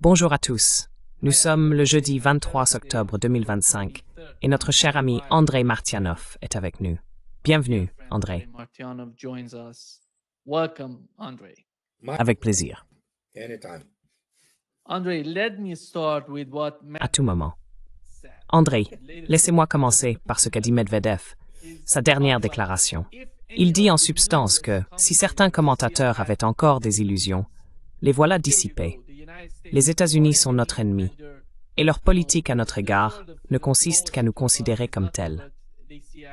Bonjour à tous. Nous sommes le jeudi 23 octobre 2025 et notre cher ami Andrei Martianov est avec nous. Bienvenue, Andrei. Avec plaisir. À tout moment. Andrei, laissez-moi commencer par ce qu'a dit Medvedev, sa dernière déclaration. Il dit en substance que, si certains commentateurs avaient encore des illusions, les voilà dissipées. Les États-Unis sont notre ennemi, et leur politique à notre égard ne consiste qu'à nous considérer comme tels.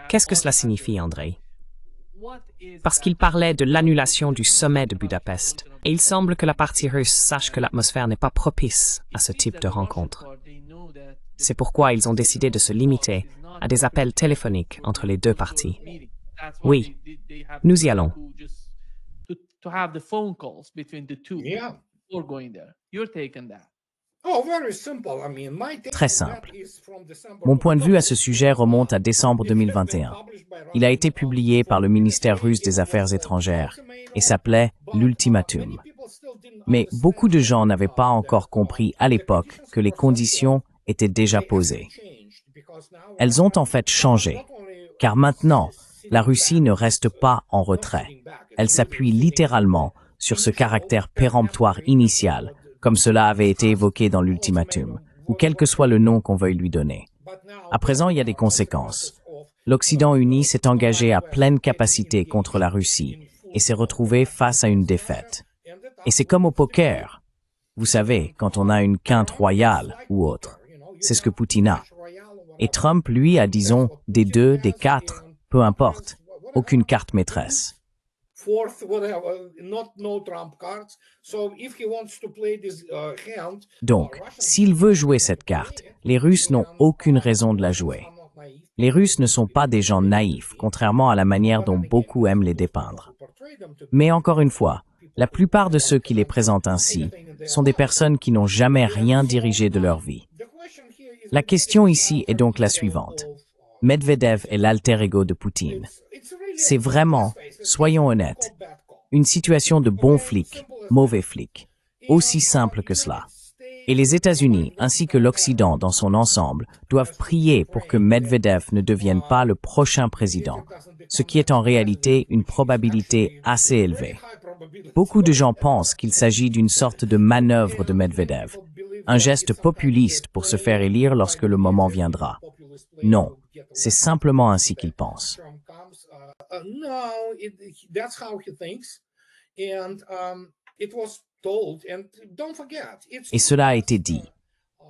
Qu'est-ce que cela signifie, Andrei? Parce qu'il parlait de l'annulation du sommet de Budapest, et il semble que la partie russe sache que l'atmosphère n'est pas propice à ce type de rencontre. C'est pourquoi ils ont décidé de se limiter à des appels téléphoniques entre les deux parties. Oui, nous y allons. Très simple. Mon point de vue à ce sujet remonte à décembre 2021. Il a été publié par le ministère russe des Affaires étrangères et s'appelait « L'Ultimatum ». Mais beaucoup de gens n'avaient pas encore compris à l'époque que les conditions étaient déjà posées. Elles ont en fait changé, car maintenant, la Russie ne reste pas en retrait. Elle s'appuie littéralement sur ce caractère péremptoire initial, comme cela avait été évoqué dans l'ultimatum, ou quel que soit le nom qu'on veuille lui donner. À présent, il y a des conséquences. L'Occident uni s'est engagé à pleine capacité contre la Russie et s'est retrouvé face à une défaite. Et c'est comme au poker. Vous savez, quand on a une quinte royale ou autre. C'est ce que Poutine a. Et Trump, lui, a, disons, des 2, des 4, peu importe, aucune carte maîtresse. Donc, s'il veut jouer cette carte, les Russes n'ont aucune raison de la jouer. Les Russes ne sont pas des gens naïfs, contrairement à la manière dont beaucoup aiment les dépeindre. Mais encore une fois, la plupart de ceux qui les présentent ainsi sont des personnes qui n'ont jamais rien dirigé de leur vie. La question ici est donc la suivante. Medvedev est l'alter ego de Poutine. C'est vraiment, soyons honnêtes, une situation de bon flic, mauvais flic, aussi simple que cela. Et les États-Unis, ainsi que l'Occident dans son ensemble, doivent prier pour que Medvedev ne devienne pas le prochain président, ce qui est en réalité une probabilité assez élevée. Beaucoup de gens pensent qu'il s'agit d'une sorte de manœuvre de Medvedev, un geste populiste pour se faire élire lorsque le moment viendra. Non, c'est simplement ainsi qu'il pense. Et cela a été dit.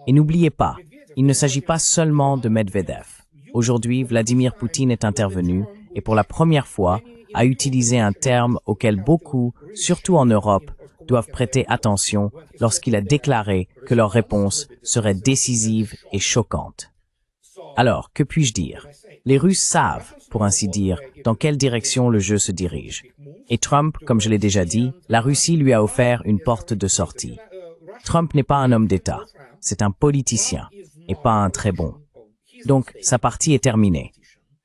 Et n'oubliez pas, il ne s'agit pas seulement de Medvedev. Aujourd'hui, Vladimir Poutine est intervenu et pour la première fois a utilisé un terme auquel beaucoup, surtout en Europe, doivent prêter attention lorsqu'il a déclaré que leur réponse serait décisive et choquante. Alors, que puis-je dire? Les Russes savent, pour ainsi dire, dans quelle direction le jeu se dirige. Et Trump, comme je l'ai déjà dit, la Russie lui a offert une porte de sortie. Trump n'est pas un homme d'État, c'est un politicien, et pas un très bon. Donc, sa partie est terminée.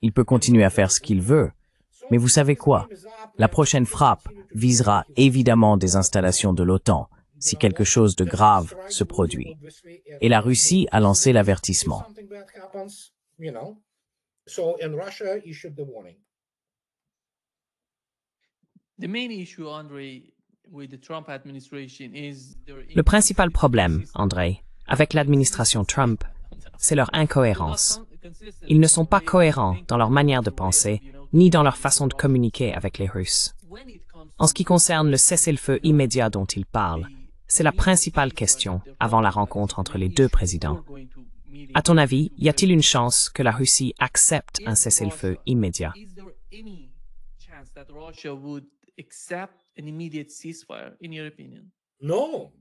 Il peut continuer à faire ce qu'il veut, mais vous savez quoi? La prochaine frappe visera évidemment des installations de l'OTAN, si quelque chose de grave se produit. Et la Russie a lancé l'avertissement. Le principal problème, Andrei, avec l'administration Trump, c'est leur incohérence. Ils ne sont pas cohérents dans leur manière de penser, ni dans leur façon de communiquer avec les Russes. En ce qui concerne le cessez-le-feu immédiat dont ils parlent, c'est la principale question avant la rencontre entre les deux présidents. À ton avis, y a-t-il une chance que la Russie accepte un cessez-le-feu immédiat? Non,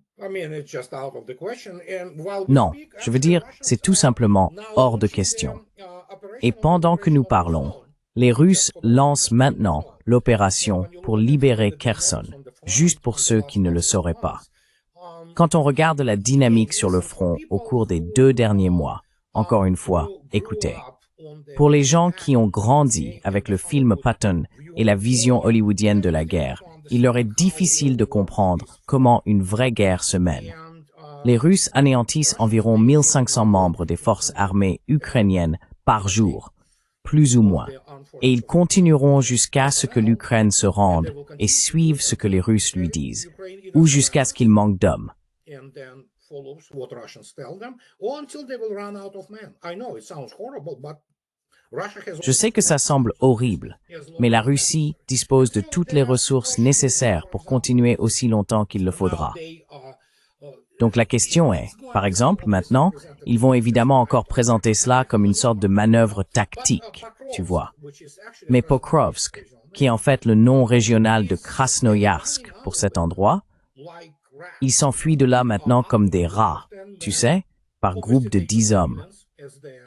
je veux dire, c'est tout simplement hors de question. Et pendant que nous parlons, les Russes lancent maintenant l'opération pour libérer Kherson, juste pour ceux qui ne le sauraient pas. Quand on regarde la dynamique sur le front au cours des 2 derniers mois, encore une fois, écoutez. Pour les gens qui ont grandi avec le film Patton et la vision hollywoodienne de la guerre, il leur est difficile de comprendre comment une vraie guerre se mène. Les Russes anéantissent environ 1500 membres des forces armées ukrainiennes par jour, plus ou moins. Et ils continueront jusqu'à ce que l'Ukraine se rende et suive ce que les Russes lui disent, ou jusqu'à ce qu'il manque d'hommes. Je sais que ça semble horrible, mais la Russie dispose de toutes les ressources nécessaires pour continuer aussi longtemps qu'il le faudra. Donc la question est, par exemple, maintenant, ils vont évidemment encore présenter cela comme une sorte de manœuvre tactique, tu vois. Mais Pokrovsk, qui est en fait le nom régional de Krasnoyarsk pour cet endroit, ils s'enfuient de là maintenant comme des rats, tu sais, par groupe de 10 hommes.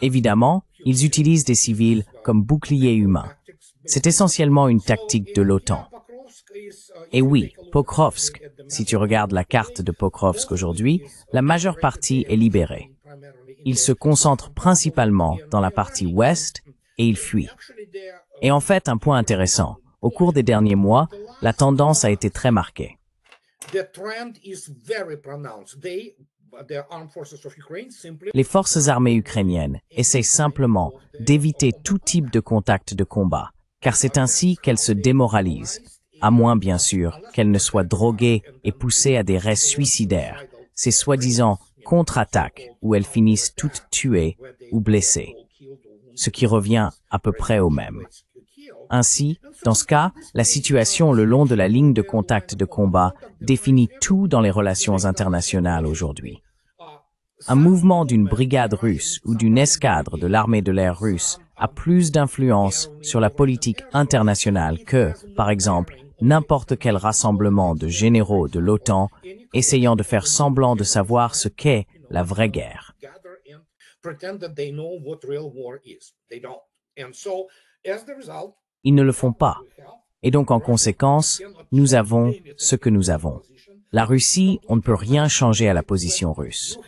Évidemment, ils utilisent des civils comme boucliers humains. C'est essentiellement une tactique de l'OTAN. Et oui, Pokrovsk, si tu regardes la carte de Pokrovsk aujourd'hui, la majeure partie est libérée. Ils se concentrent principalement dans la partie ouest et ils fuient. Et en fait, un point intéressant, au cours des derniers mois, la tendance a été très marquée. Les forces armées ukrainiennes essaient simplement d'éviter tout type de contact de combat, car c'est ainsi qu'elles se démoralisent, à moins bien sûr qu'elles ne soient droguées et poussées à des restes suicidaires, ces soi-disant contre-attaques où elles finissent toutes tuées ou blessées, ce qui revient à peu près au même. Ainsi, dans ce cas, la situation le long de la ligne de contact de combat définit tout dans les relations internationales aujourd'hui. Un mouvement d'une brigade russe ou d'une escadre de l'armée de l'air russe a plus d'influence sur la politique internationale que, par exemple, n'importe quel rassemblement de généraux de l'OTAN essayant de faire semblant de savoir ce qu'est la vraie guerre. Ils ne le font pas. Et donc, en conséquence, nous avons ce que nous avons. La Russie, on ne peut rien changer à la position russe.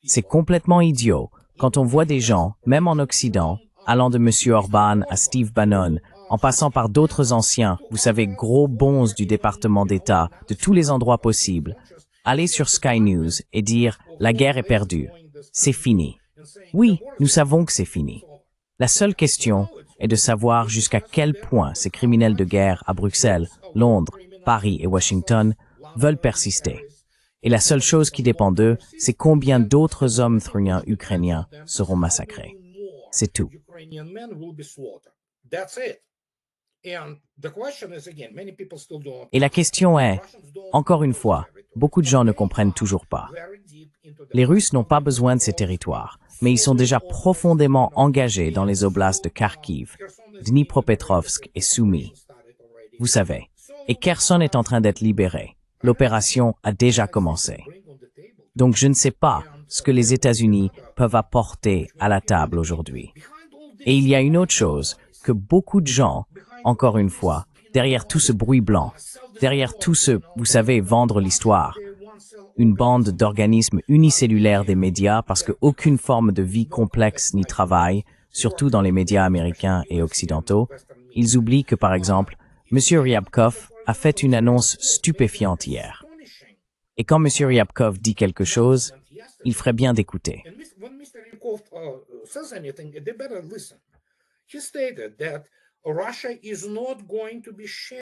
C'est complètement idiot quand on voit des gens, même en Occident, allant de M. Orban à Steve Bannon, en passant par d'autres anciens, vous savez, gros bonzes du département d'État, de tous les endroits possibles, aller sur Sky News et dire « la guerre est perdue, c'est fini ». Oui, nous savons que c'est fini. La seule question est de savoir jusqu'à quel point ces criminels de guerre à Bruxelles, Londres, Paris et Washington veulent persister. Et la seule chose qui dépend d'eux, c'est combien d'autres hommes ukrainiens seront massacrés. C'est tout. Et la question est, encore une fois, beaucoup de gens ne comprennent toujours pas. Les Russes n'ont pas besoin de ces territoires, mais ils sont déjà profondément engagés dans les oblasts de Kharkiv, Dnipropetrovsk et Sumy. Vous savez, et Kherson est en train d'être libéré. L'opération a déjà commencé. Donc je ne sais pas ce que les États-Unis peuvent apporter à la table aujourd'hui. Et il y a une autre chose que beaucoup de gens, encore une fois, derrière tout ce bruit blanc, derrière tout ce, vous savez, vendre l'histoire, une bande d'organismes unicellulaires des médias parce qu'aucune forme de vie complexe n'y travaille, surtout dans les médias américains et occidentaux, ils oublient que, par exemple, M. Ryabkov a fait une annonce stupéfiante hier. Et quand M. Ryabkov dit quelque chose, il ferait bien d'écouter.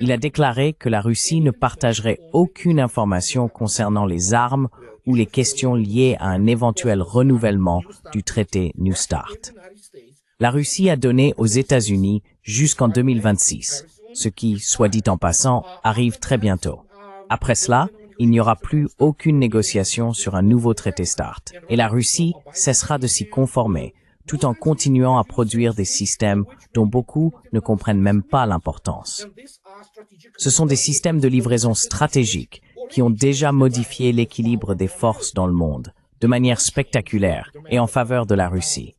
Il a déclaré que la Russie ne partagerait aucune information concernant les armes ou les questions liées à un éventuel renouvellement du traité New START. La Russie a donné aux États-Unis jusqu'en 2026, ce qui, soit dit en passant, arrive très bientôt. Après cela, il n'y aura plus aucune négociation sur un nouveau traité START, et la Russie cessera de s'y conformer, tout en continuant à produire des systèmes dont beaucoup ne comprennent même pas l'importance. Ce sont des systèmes de livraison stratégiques qui ont déjà modifié l'équilibre des forces dans le monde, de manière spectaculaire et en faveur de la Russie.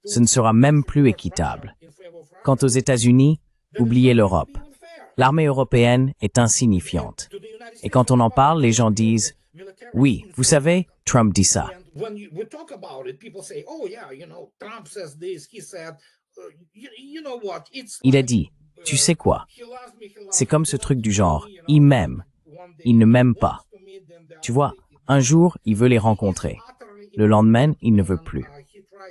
Ce ne sera même plus équitable. Quant aux États-Unis, oubliez l'Europe. L'armée européenne est insignifiante. Et quand on en parle, les gens disent « Oui, vous savez, Trump dit ça ». Il a dit « Tu sais quoi? C'est comme ce truc du genre, il m'aime, il ne m'aime pas. » Tu vois, Un jour, il veut les rencontrer. Le lendemain, il ne veut plus.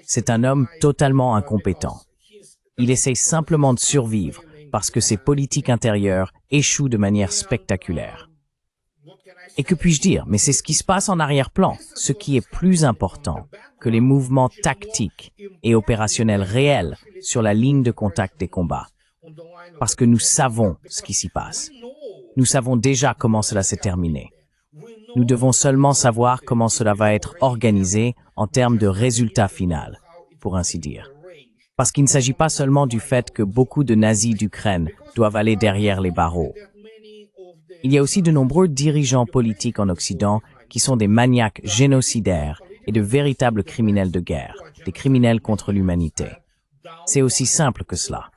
C'est un homme totalement incompétent. Il essaye simplement de survivre parce que ses politiques intérieures échouent de manière spectaculaire. Et que puis-je dire? Mais c'est ce qui se passe en arrière-plan, ce qui est plus important que les mouvements tactiques et opérationnels réels sur la ligne de contact des combats. Parce que nous savons ce qui s'y passe. Nous savons déjà comment cela s'est terminé. Nous devons seulement savoir comment cela va être organisé en termes de résultat final, pour ainsi dire. Parce qu'il ne s'agit pas seulement du fait que beaucoup de nazis d'Ukraine doivent aller derrière les barreaux. Il y a aussi de nombreux dirigeants politiques en Occident qui sont des maniaques génocidaires et de véritables criminels de guerre, des criminels contre l'humanité. C'est aussi simple que cela.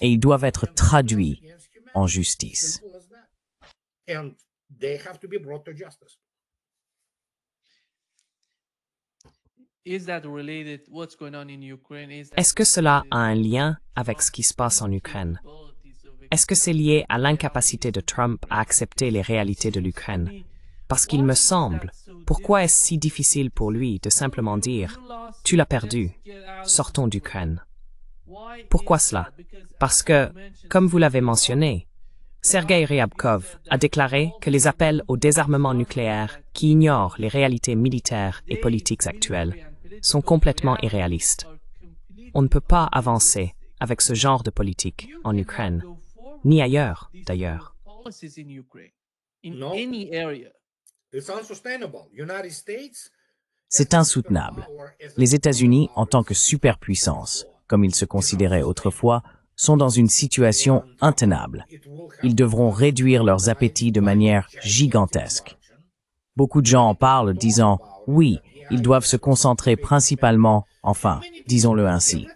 Et ils doivent être traduits en justice. Est-ce que cela a un lien avec ce qui se passe en Ukraine? Est-ce que c'est lié à l'incapacité de Trump à accepter les réalités de l'Ukraine? Parce qu'il me semble, pourquoi est-ce si difficile pour lui de simplement dire « Tu l'as perdu, sortons d'Ukraine ». Pourquoi cela? Parce que, comme vous l'avez mentionné, Sergueï Ryabkov a déclaré que les appels au désarmement nucléaire qui ignorent les réalités militaires et politiques actuelles sont complètement irréalistes. On ne peut pas avancer avec ce genre de politique en Ukraine, ni ailleurs d'ailleurs. C'est insoutenable. Les États-Unis, en tant que superpuissance, comme ils se considéraient autrefois, sont dans une situation intenable. Ils devront réduire leurs appétits de manière gigantesque. Beaucoup de gens en parlent disant « oui, ils doivent se concentrer principalement, enfin, disons-le ainsi.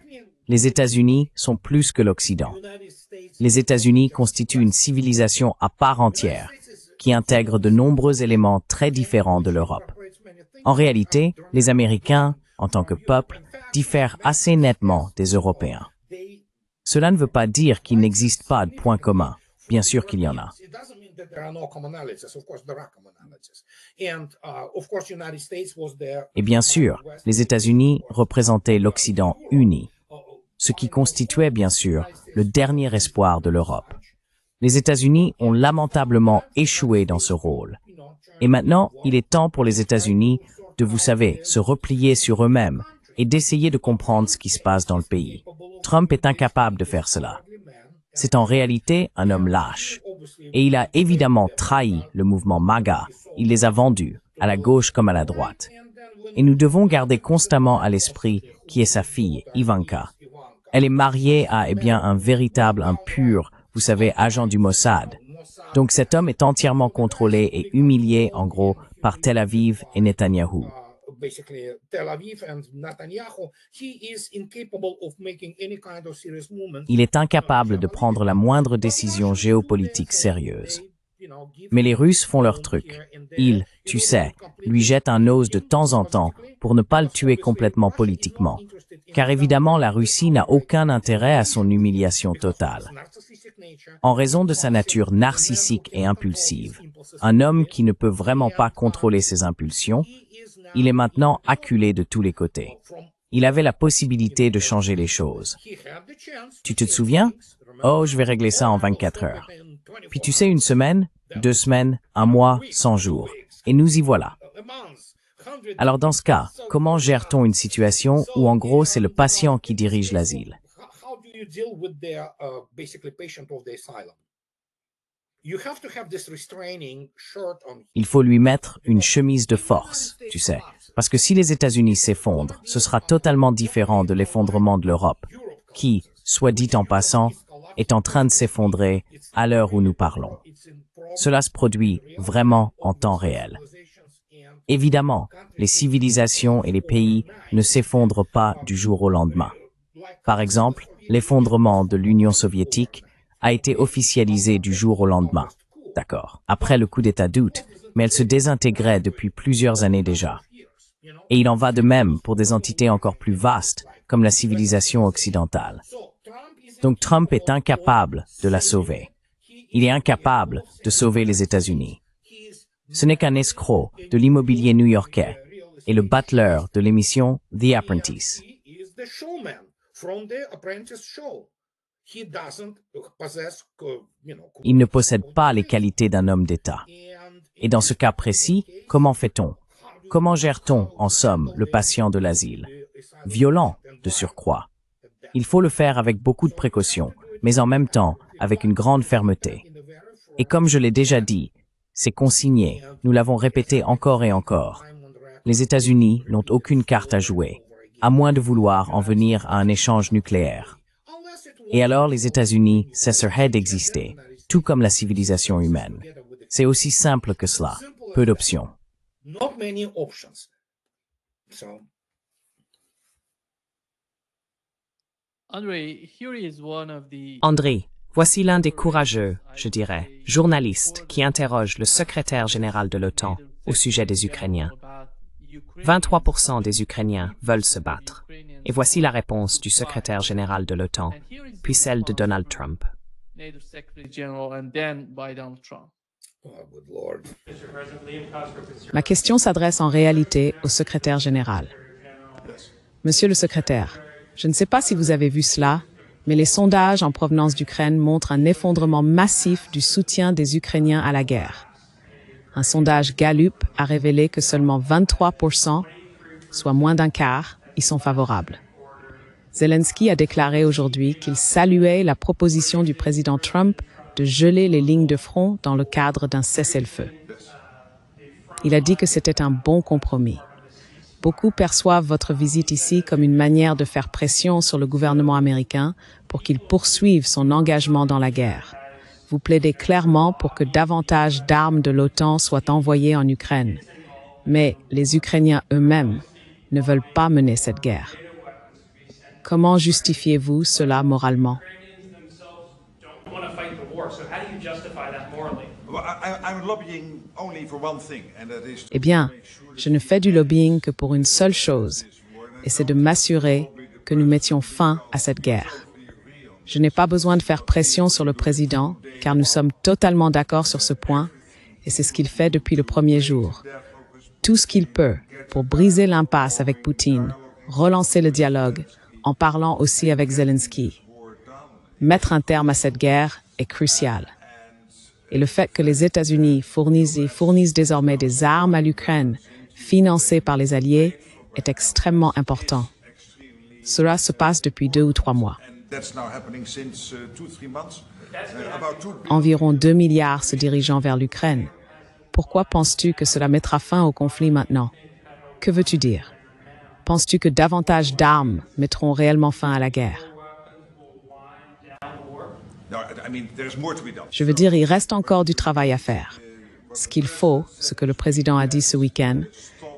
Les États-Unis sont plus que l'Occident. Les États-Unis constituent une civilisation à part entière, qui intègre de nombreux éléments très différents de l'Europe. En réalité, les Américains, en tant que peuple, diffèrent assez nettement des Européens. Cela ne veut pas dire qu'il n'existe pas de points communs. Bien sûr qu'il y en a. Et bien sûr, les États-Unis représentaient l'Occident uni, ce qui constituait bien sûr le dernier espoir de l'Europe. Les États-Unis ont lamentablement échoué dans ce rôle. Et maintenant, il est temps pour les États-Unis de, vous savez, se replier sur eux-mêmes et d'essayer de comprendre ce qui se passe dans le pays. Trump est incapable de faire cela. C'est en réalité un homme lâche. Et il a évidemment trahi le mouvement MAGA. Il les a vendus, à la gauche comme à la droite. Et nous devons garder constamment à l'esprit qui est sa fille, Ivanka. Elle est mariée à, un pur, vous savez, agent du Mossad. Donc cet homme est entièrement contrôlé et humilié, en gros, par Tel Aviv et Netanyahou. Il est incapable de prendre la moindre décision géopolitique sérieuse. Mais les Russes font leur truc. Ils, tu sais, lui jettent un os de temps en temps pour ne pas le tuer complètement politiquement. Car évidemment, la Russie n'a aucun intérêt à son humiliation totale. En raison de sa nature narcissique et impulsive, un homme qui ne peut vraiment pas contrôler ses impulsions, il est maintenant acculé de tous les côtés. Il avait la possibilité de changer les choses. Tu te souviens? Oh, je vais régler ça en 24 heures. Puis tu sais, une semaine, 2 semaines, 1 mois, 100 jours. Et nous y voilà. Alors dans ce cas, comment gère-t-on une situation où en gros c'est le patient qui dirige l'asile? Il faut lui mettre une chemise de force, tu sais. Parce que si les États-Unis s'effondrent, ce sera totalement différent de l'effondrement de l'Europe, qui, soit dit en passant, est en train de s'effondrer à l'heure où nous parlons. Cela se produit vraiment en temps réel. Évidemment, les civilisations et les pays ne s'effondrent pas du jour au lendemain. Par exemple, l'effondrement de l'Union soviétique a été officialisé du jour au lendemain. D'accord. Après le coup d'État d'août, mais elle se désintégrait depuis plusieurs années déjà. Et il en va de même pour des entités encore plus vastes, comme la civilisation occidentale. Donc Trump est incapable de la sauver. Il est incapable de sauver les États-Unis. Ce n'est qu'un escroc de l'immobilier new-yorkais et le butler de l'émission The Apprentice. Il ne possède pas les qualités d'un homme d'État. Et dans ce cas précis, comment fait-on? Comment gère-t-on, en somme, le patient de l'asile? Violent, de surcroît. Il faut le faire avec beaucoup de précautions, mais en même temps, avec une grande fermeté. Et comme je l'ai déjà dit, c'est consigné, nous l'avons répété encore et encore. Les États-Unis n'ont aucune carte à jouer, à moins de vouloir en venir à un échange nucléaire. Et alors les États-Unis cesseraient d'exister, tout comme la civilisation humaine. C'est aussi simple que cela, peu d'options. André, voici l'un des courageux, je dirais, journalistes qui interrogent le secrétaire général de l'OTAN au sujet des Ukrainiens. 23% des Ukrainiens veulent se battre. Et voici la réponse du secrétaire général de l'OTAN, puis celle de Donald Trump. Ma question s'adresse en réalité au secrétaire général. Monsieur le secrétaire, je ne sais pas si vous avez vu cela, mais les sondages en provenance d'Ukraine montrent un effondrement massif du soutien des Ukrainiens à la guerre. Un sondage Gallup a révélé que seulement 23%, soit moins d'un quart, y sont favorables. Zelensky a déclaré aujourd'hui qu'il saluait la proposition du président Trump de geler les lignes de front dans le cadre d'un cessez-le-feu. Il a dit que c'était un bon compromis. Beaucoup perçoivent votre visite ici comme une manière de faire pression sur le gouvernement américain pour qu'il poursuive son engagement dans la guerre. Vous plaidez clairement pour que davantage d'armes de l'OTAN soient envoyées en Ukraine. Mais les Ukrainiens eux-mêmes ne veulent pas mener cette guerre. Comment justifiez-vous cela moralement? Eh bien, je ne fais du lobbying que pour une seule chose, et c'est de m'assurer que nous mettions fin à cette guerre. Je n'ai pas besoin de faire pression sur le président, car nous sommes totalement d'accord sur ce point, et c'est ce qu'il fait depuis le premier jour. Tout ce qu'il peut pour briser l'impasse avec Poutine, relancer le dialogue, en parlant aussi avec Zelensky. Mettre un terme à cette guerre est crucial. Et le fait que les États-Unis fournissent désormais des armes à l'Ukraine, financées par les Alliés, est extrêmement important. Cela se passe depuis 2 ou 3 mois. Environ 2 milliards se dirigeant vers l'Ukraine. Pourquoi penses-tu que cela mettra fin au conflit maintenant? Que veux-tu dire? Penses-tu que davantage d'armes mettront réellement fin à la guerre? Je veux dire, il reste encore du travail à faire. Ce qu'il faut, ce que le président a dit ce week-end,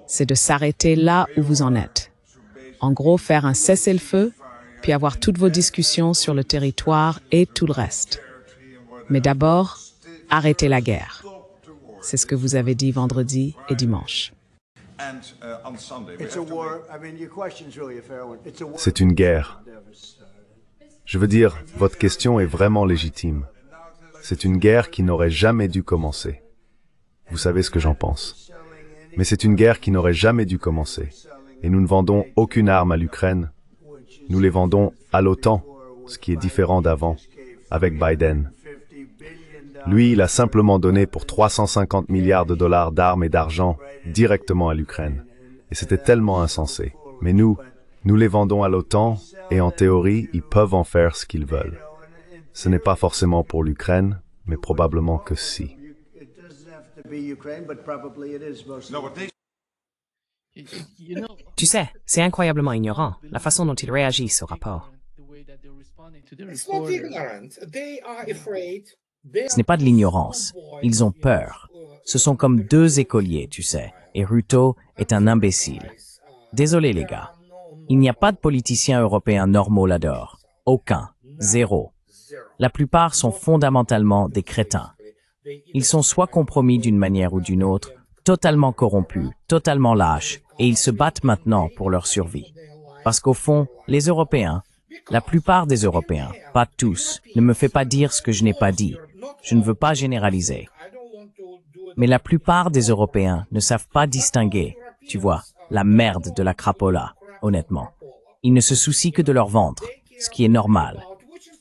c'est de s'arrêter là où vous en êtes. En gros, faire un cessez-le-feu, puis avoir toutes vos discussions sur le territoire et tout le reste. Mais d'abord, arrêtez la guerre. C'est ce que vous avez dit vendredi et dimanche. C'est une guerre. Je veux dire, votre question est vraiment légitime. C'est une guerre qui n'aurait jamais dû commencer. Vous savez ce que j'en pense. Mais c'est une guerre qui n'aurait jamais dû commencer. Et nous ne vendons aucune arme à l'Ukraine. Nous les vendons à l'OTAN, ce qui est différent d'avant, avec Biden. Lui, il a simplement donné pour 350 milliards de dollars d'armes et d'argent directement à l'Ukraine. Et c'était tellement insensé. Mais nous les vendons à l'OTAN, et en théorie, ils peuvent en faire ce qu'ils veulent. Ce n'est pas forcément pour l'Ukraine, mais probablement que si. Tu sais, c'est incroyablement ignorant, la façon dont ils réagissent au rapport. Ce n'est pas de l'ignorance. Ils ont peur. Ce sont comme 2 écoliers, tu sais, et Ruto est un imbécile. Désolé les gars. Il n'y a pas de politiciens européens normaux là-dedans. Aucun. Zéro. La plupart sont fondamentalement des crétins. Ils sont soit compromis d'une manière ou d'une autre, totalement corrompus, totalement lâches, et ils se battent maintenant pour leur survie. Parce qu'au fond, les Européens, la plupart des Européens, pas tous, ne me fait pas dire ce que je n'ai pas dit. Je ne veux pas généraliser. Mais la plupart des Européens ne savent pas distinguer, tu vois, la merde de la crapola, honnêtement. Ils ne se soucient que de leur ventre, ce qui est normal.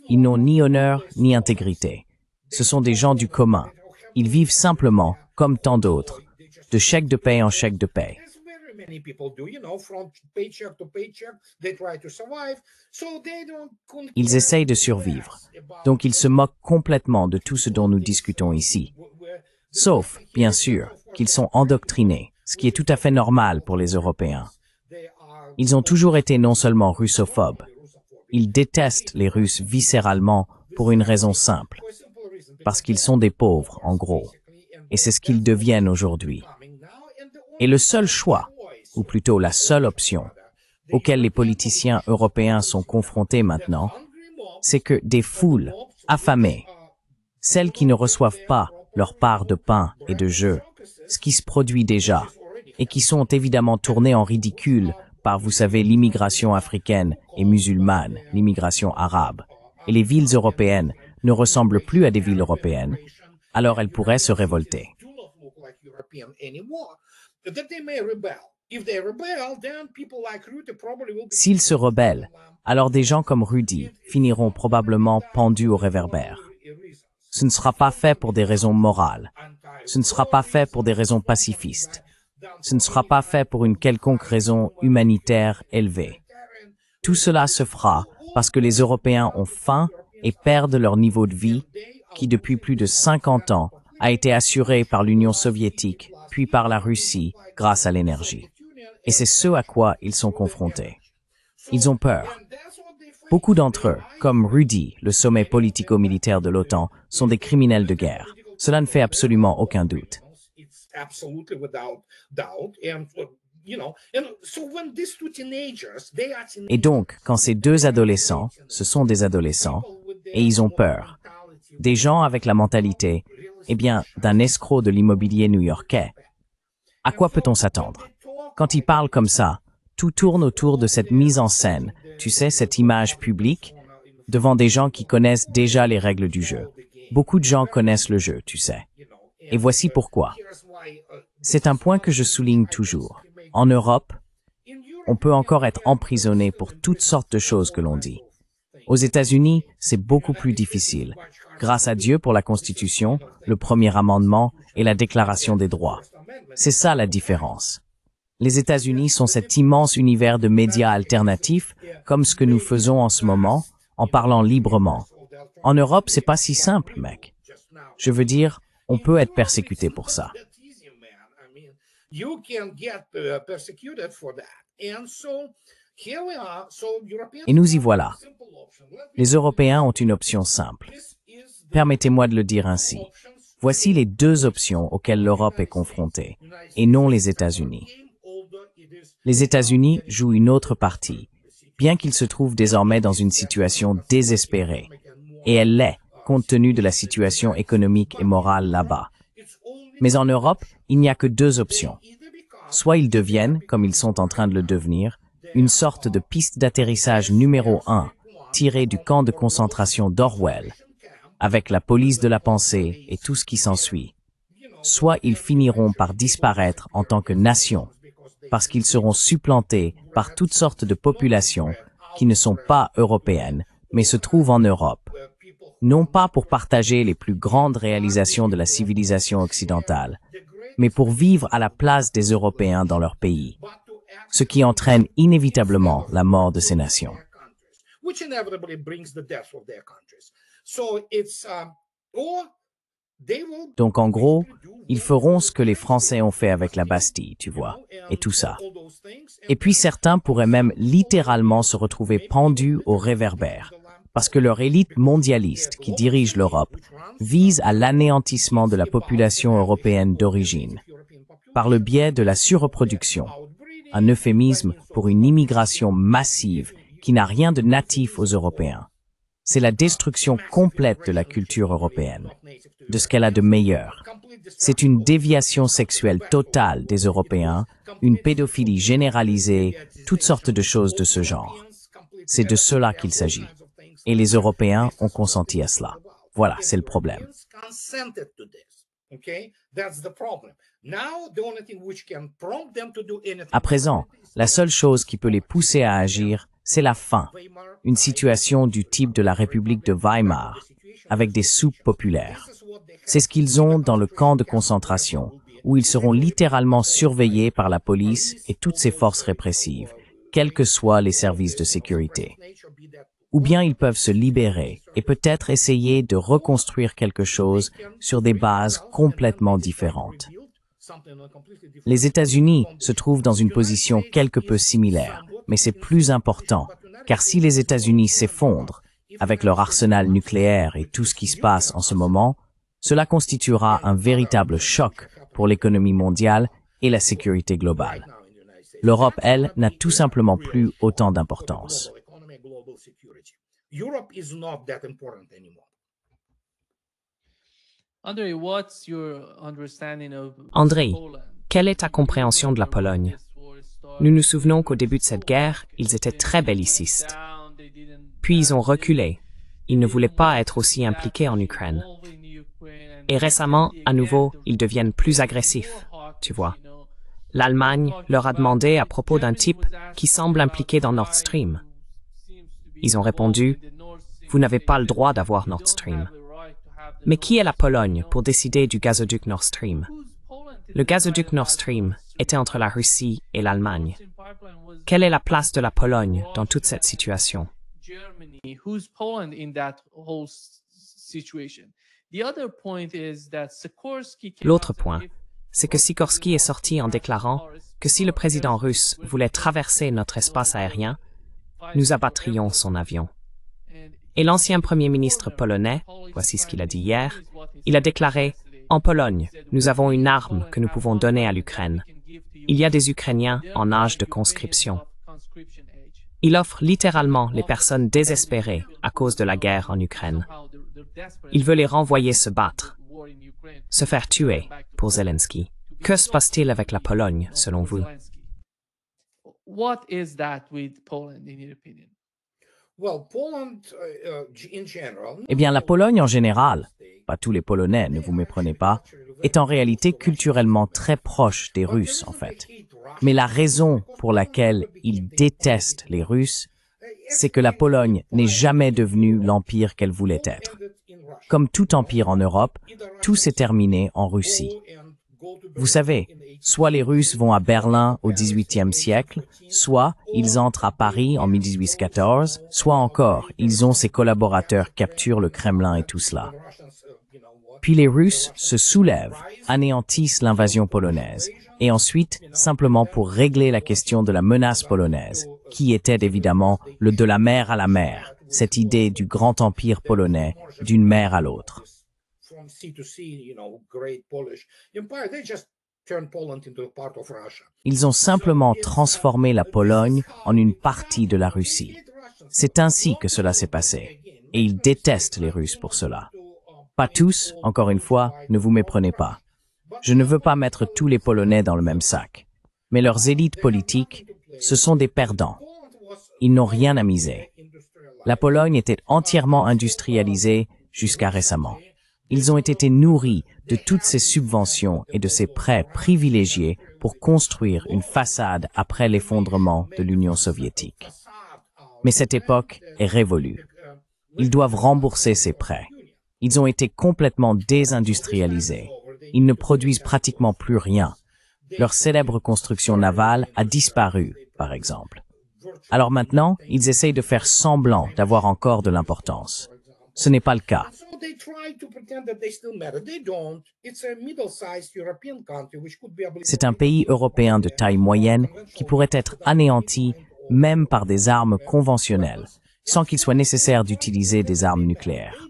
Ils n'ont ni honneur ni intégrité. Ce sont des gens du commun. Ils vivent simplement, comme tant d'autres, de chèque de paie en chèque de paie. Ils essayent de survivre, donc ils se moquent complètement de tout ce dont nous discutons ici. Sauf, bien sûr, qu'ils sont endoctrinés, ce qui est tout à fait normal pour les Européens. Ils ont toujours été non seulement russophobes, ils détestent les Russes viscéralement pour une raison simple, parce qu'ils sont des pauvres, en gros, et c'est ce qu'ils deviennent aujourd'hui. Et le seul choix, ou plutôt la seule option, auquel les politiciens européens sont confrontés maintenant, c'est que des foules affamées, celles qui ne reçoivent pas leur part de pain et de jeu, ce qui se produit déjà, et qui sont évidemment tournés en ridicule par, vous savez, l'immigration africaine et musulmane, l'immigration arabe. Et les villes européennes ne ressemblent plus à des villes européennes, alors elles pourraient se révolter. S'ils se rebellent, alors des gens comme Rudy finiront probablement pendus au réverbère. Ce ne sera pas fait pour des raisons morales. Ce ne sera pas fait pour des raisons pacifistes. Ce ne sera pas fait pour une quelconque raison humanitaire élevée. Tout cela se fera parce que les Européens ont faim et perdent leur niveau de vie, qui depuis plus de 50 ans a été assuré par l'Union soviétique, puis par la Russie, grâce à l'énergie. Et c'est ce à quoi ils sont confrontés. Ils ont peur. Beaucoup d'entre eux, comme Rudy, le sommet politico-militaire de l'OTAN, sont des criminels de guerre. Cela ne fait absolument aucun doute. Et donc, quand ces deux adolescents, ce sont des adolescents, et ils ont peur, des gens avec la mentalité, eh bien, d'un escroc de l'immobilier new-yorkais, à quoi peut-on s'attendre? Quand ils parlent comme ça, tout tourne autour de cette mise en scène, tu sais, cette image publique, devant des gens qui connaissent déjà les règles du jeu. Beaucoup de gens connaissent le jeu, tu sais. Et voici pourquoi. C'est un point que je souligne toujours. En Europe, on peut encore être emprisonné pour toutes sortes de choses que l'on dit. Aux États-Unis, c'est beaucoup plus difficile. Grâce à Dieu pour la Constitution, le premier amendement et la Déclaration des droits. C'est ça la différence. Les États-Unis sont cet immense univers de médias alternatifs, comme ce que nous faisons en ce moment, en parlant librement. En Europe, c'est pas si simple, mec. Je veux dire, on peut être persécuté pour ça. Et nous y voilà. Les Européens ont une option simple. Permettez-moi de le dire ainsi. Voici les deux options auxquelles l'Europe est confrontée, et non les États-Unis. Les États-Unis jouent une autre partie, bien qu'ils se trouvent désormais dans une situation désespérée. Et elle l'est, compte tenu de la situation économique et morale là-bas. Mais en Europe, il n'y a que deux options. Soit ils deviennent, comme ils sont en train de le devenir, une sorte de piste d'atterrissage numéro 1, tirée du camp de concentration d'Orwell, avec la police de la pensée et tout ce qui s'ensuit. Soit ils finiront par disparaître en tant que nation, parce qu'ils seront supplantés par toutes sortes de populations qui ne sont pas européennes, mais se trouvent en Europe. Non pas pour partager les plus grandes réalisations de la civilisation occidentale, mais pour vivre à la place des Européens dans leur pays, ce qui entraîne inévitablement la mort de ces nations. Donc en gros, ils feront ce que les Français ont fait avec la Bastille, tu vois, et tout ça. Et puis certains pourraient même littéralement se retrouver pendus au réverbère, parce que leur élite mondialiste qui dirige l'Europe vise à l'anéantissement de la population européenne d'origine, par le biais de la surreproduction, un euphémisme pour une immigration massive qui n'a rien de natif aux Européens. C'est la destruction complète de la culture européenne, de ce qu'elle a de meilleur. C'est une déviation sexuelle totale des Européens, une pédophilie généralisée, toutes sortes de choses de ce genre. C'est de cela qu'il s'agit. Et les Européens ont consenti à cela. Voilà, c'est le problème. À présent, la seule chose qui peut les pousser à agir, c'est la faim, une situation du type de la République de Weimar, avec des soupes populaires. C'est ce qu'ils ont dans le camp de concentration, où ils seront littéralement surveillés par la police et toutes ses forces répressives, quels que soient les services de sécurité. Ou bien ils peuvent se libérer et peut-être essayer de reconstruire quelque chose sur des bases complètement différentes. Les États-Unis se trouvent dans une position quelque peu similaire, mais c'est plus important, car si les États-Unis s'effondrent, avec leur arsenal nucléaire et tout ce qui se passe en ce moment, cela constituera un véritable choc pour l'économie mondiale et la sécurité globale. L'Europe, elle, n'a tout simplement plus autant d'importance. Andrei, quelle est ta compréhension de la Pologne? Nous nous souvenons qu'au début de cette guerre, ils étaient très bellicistes. Puis ils ont reculé. Ils ne voulaient pas être aussi impliqués en Ukraine. Et récemment, à nouveau, ils deviennent plus agressifs, tu vois. L'Allemagne leur a demandé à propos d'un type qui semble impliqué dans Nord Stream. Ils ont répondu, « Vous n'avez pas le droit d'avoir Nord Stream. » Mais qui est la Pologne pour décider du gazoduc Nord Stream? Le gazoduc Nord Stream était entre la Russie et l'Allemagne. Quelle est la place de la Pologne dans toute cette situation? L'autre point, c'est que Sikorsky est sorti en déclarant que si le président russe voulait traverser notre espace aérien, nous abattrions son avion. Et l'ancien premier ministre polonais, voici ce qu'il a dit hier, il a déclaré « En Pologne, nous avons une arme que nous pouvons donner à l'Ukraine. Il y a des Ukrainiens en âge de conscription. » Il offre littéralement les personnes désespérées à cause de la guerre en Ukraine. Il veut les renvoyer se battre, se faire tuer pour Zelensky. Que se passe-t-il avec la Pologne, selon vous? Eh bien, la Pologne en général, pas tous les Polonais, ne vous méprenez pas, est en réalité culturellement très proche des Russes, en fait. Mais la raison pour laquelle ils détestent les Russes, c'est que la Pologne n'est jamais devenue l'empire qu'elle voulait être. Comme tout empire en Europe, tout s'est terminé en Russie. Vous savez, soit les Russes vont à Berlin au XVIIIe siècle, soit ils entrent à Paris en 1814, soit encore, ils ont ses collaborateurs capturent le Kremlin et tout cela. Puis les Russes se soulèvent, anéantissent l'invasion polonaise, et ensuite, simplement pour régler la question de la menace polonaise, qui était évidemment le de la mer à la mer, cette idée du grand empire polonais, d'une mer à l'autre. Ils ont simplement transformé la Pologne en une partie de la Russie. C'est ainsi que cela s'est passé, et ils détestent les Russes pour cela. Pas tous, encore une fois, ne vous méprenez pas. Je ne veux pas mettre tous les Polonais dans le même sac, mais leurs élites politiques, ce sont des perdants. Ils n'ont rien à miser. La Pologne était entièrement industrialisée jusqu'à récemment. Ils ont été nourris de toutes ces subventions et de ces prêts privilégiés pour construire une façade après l'effondrement de l'Union soviétique. Mais cette époque est révolue. Ils doivent rembourser ces prêts. Ils ont été complètement désindustrialisés. Ils ne produisent pratiquement plus rien. Leur célèbre construction navale a disparu, par exemple. Alors maintenant, ils essayent de faire semblant d'avoir encore de l'importance. Ce n'est pas le cas. C'est un pays européen de taille moyenne qui pourrait être anéanti même par des armes conventionnelles, sans qu'il soit nécessaire d'utiliser des armes nucléaires.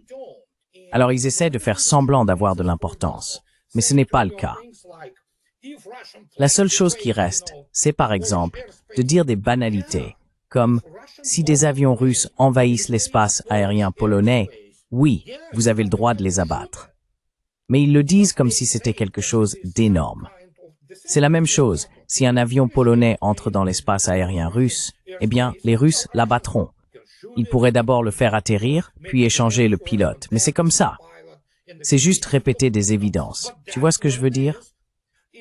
Alors ils essaient de faire semblant d'avoir de l'importance, mais ce n'est pas le cas. La seule chose qui reste, c'est par exemple de dire des banalités, comme « si des avions russes envahissent l'espace aérien polonais, oui, vous avez le droit de les abattre. » Mais ils le disent comme si c'était quelque chose d'énorme. C'est la même chose, si un avion polonais entre dans l'espace aérien russe, eh bien, les Russes l'abattront. Ils pourraient d'abord le faire atterrir, puis échanger le pilote, mais c'est comme ça. C'est juste répéter des évidences. Tu vois ce que je veux dire?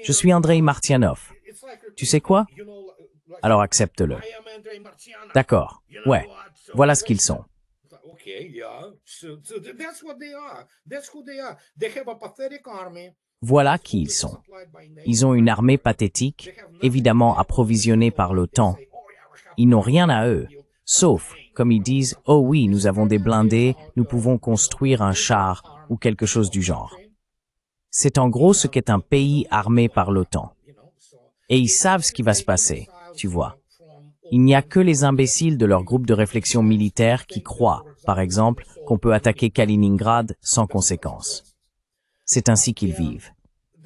Je suis Andrei Martianov. Tu sais quoi? Alors accepte-le. D'accord. Ouais. Voilà ce qu'ils sont. Voilà qui ils sont. Ils ont une armée pathétique, évidemment approvisionnée par l'OTAN. Ils n'ont rien à eux, sauf, comme ils disent, « Oh oui, nous avons des blindés, nous pouvons construire un char ou quelque chose du genre. » C'est en gros ce qu'est un pays armé par l'OTAN. Et ils savent ce qui va se passer, tu vois. Il n'y a que les imbéciles de leur groupe de réflexion militaire qui croient, par exemple, qu'on peut attaquer Kaliningrad sans conséquence. C'est ainsi qu'ils vivent.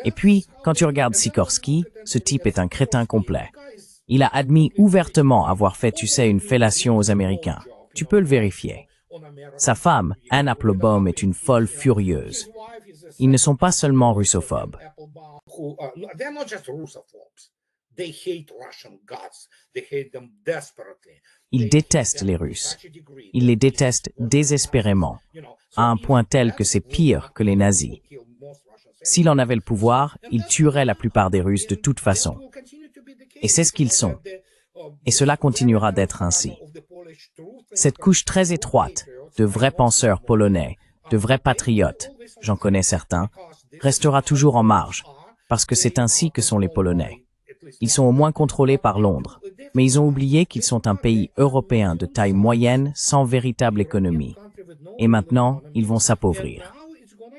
Et puis, quand tu regardes Sikorsky, ce type est un crétin complet. Il a admis ouvertement avoir fait, tu sais, une fellation aux Américains. Tu peux le vérifier. Sa femme, Anne Applebaum, est une folle furieuse. Ils ne sont pas seulement russophobes. Ils détestent les Russes. Ils les détestent désespérément, à un point tel que c'est pire que les nazis. S'il en avait le pouvoir, il tuerait la plupart des Russes de toute façon. Et c'est ce qu'ils sont. Et cela continuera d'être ainsi. Cette couche très étroite de vrais penseurs polonais, de vrais patriotes, j'en connais certains, restera toujours en marge, parce que c'est ainsi que sont les Polonais. Ils sont au moins contrôlés par Londres, mais ils ont oublié qu'ils sont un pays européen de taille moyenne sans véritable économie. Et maintenant, ils vont s'appauvrir.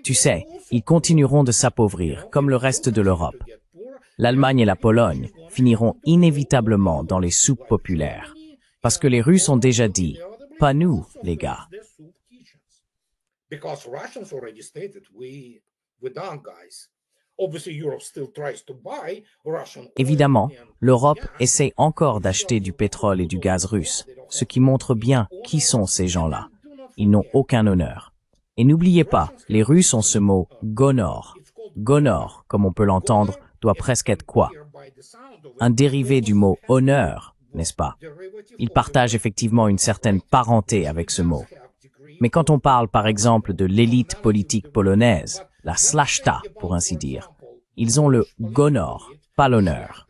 Tu sais, ils continueront de s'appauvrir, comme le reste de l'Europe. L'Allemagne et la Pologne finiront inévitablement dans les soupes populaires. Parce que les Russes ont déjà dit, pas nous, les gars. Évidemment, l'Europe essaie encore d'acheter du pétrole et du gaz russe, ce qui montre bien qui sont ces gens-là. Ils n'ont aucun honneur. Et n'oubliez pas, les Russes ont ce mot « gonor ». Gonor, comme on peut l'entendre, doit presque être quoi? Un dérivé du mot « honneur », n'est-ce pas? Ils partagent effectivement une certaine parenté avec ce mot. Mais quand on parle par exemple de l'élite politique polonaise, la szlachta pour ainsi dire, ils ont le gonor, pas l'honneur.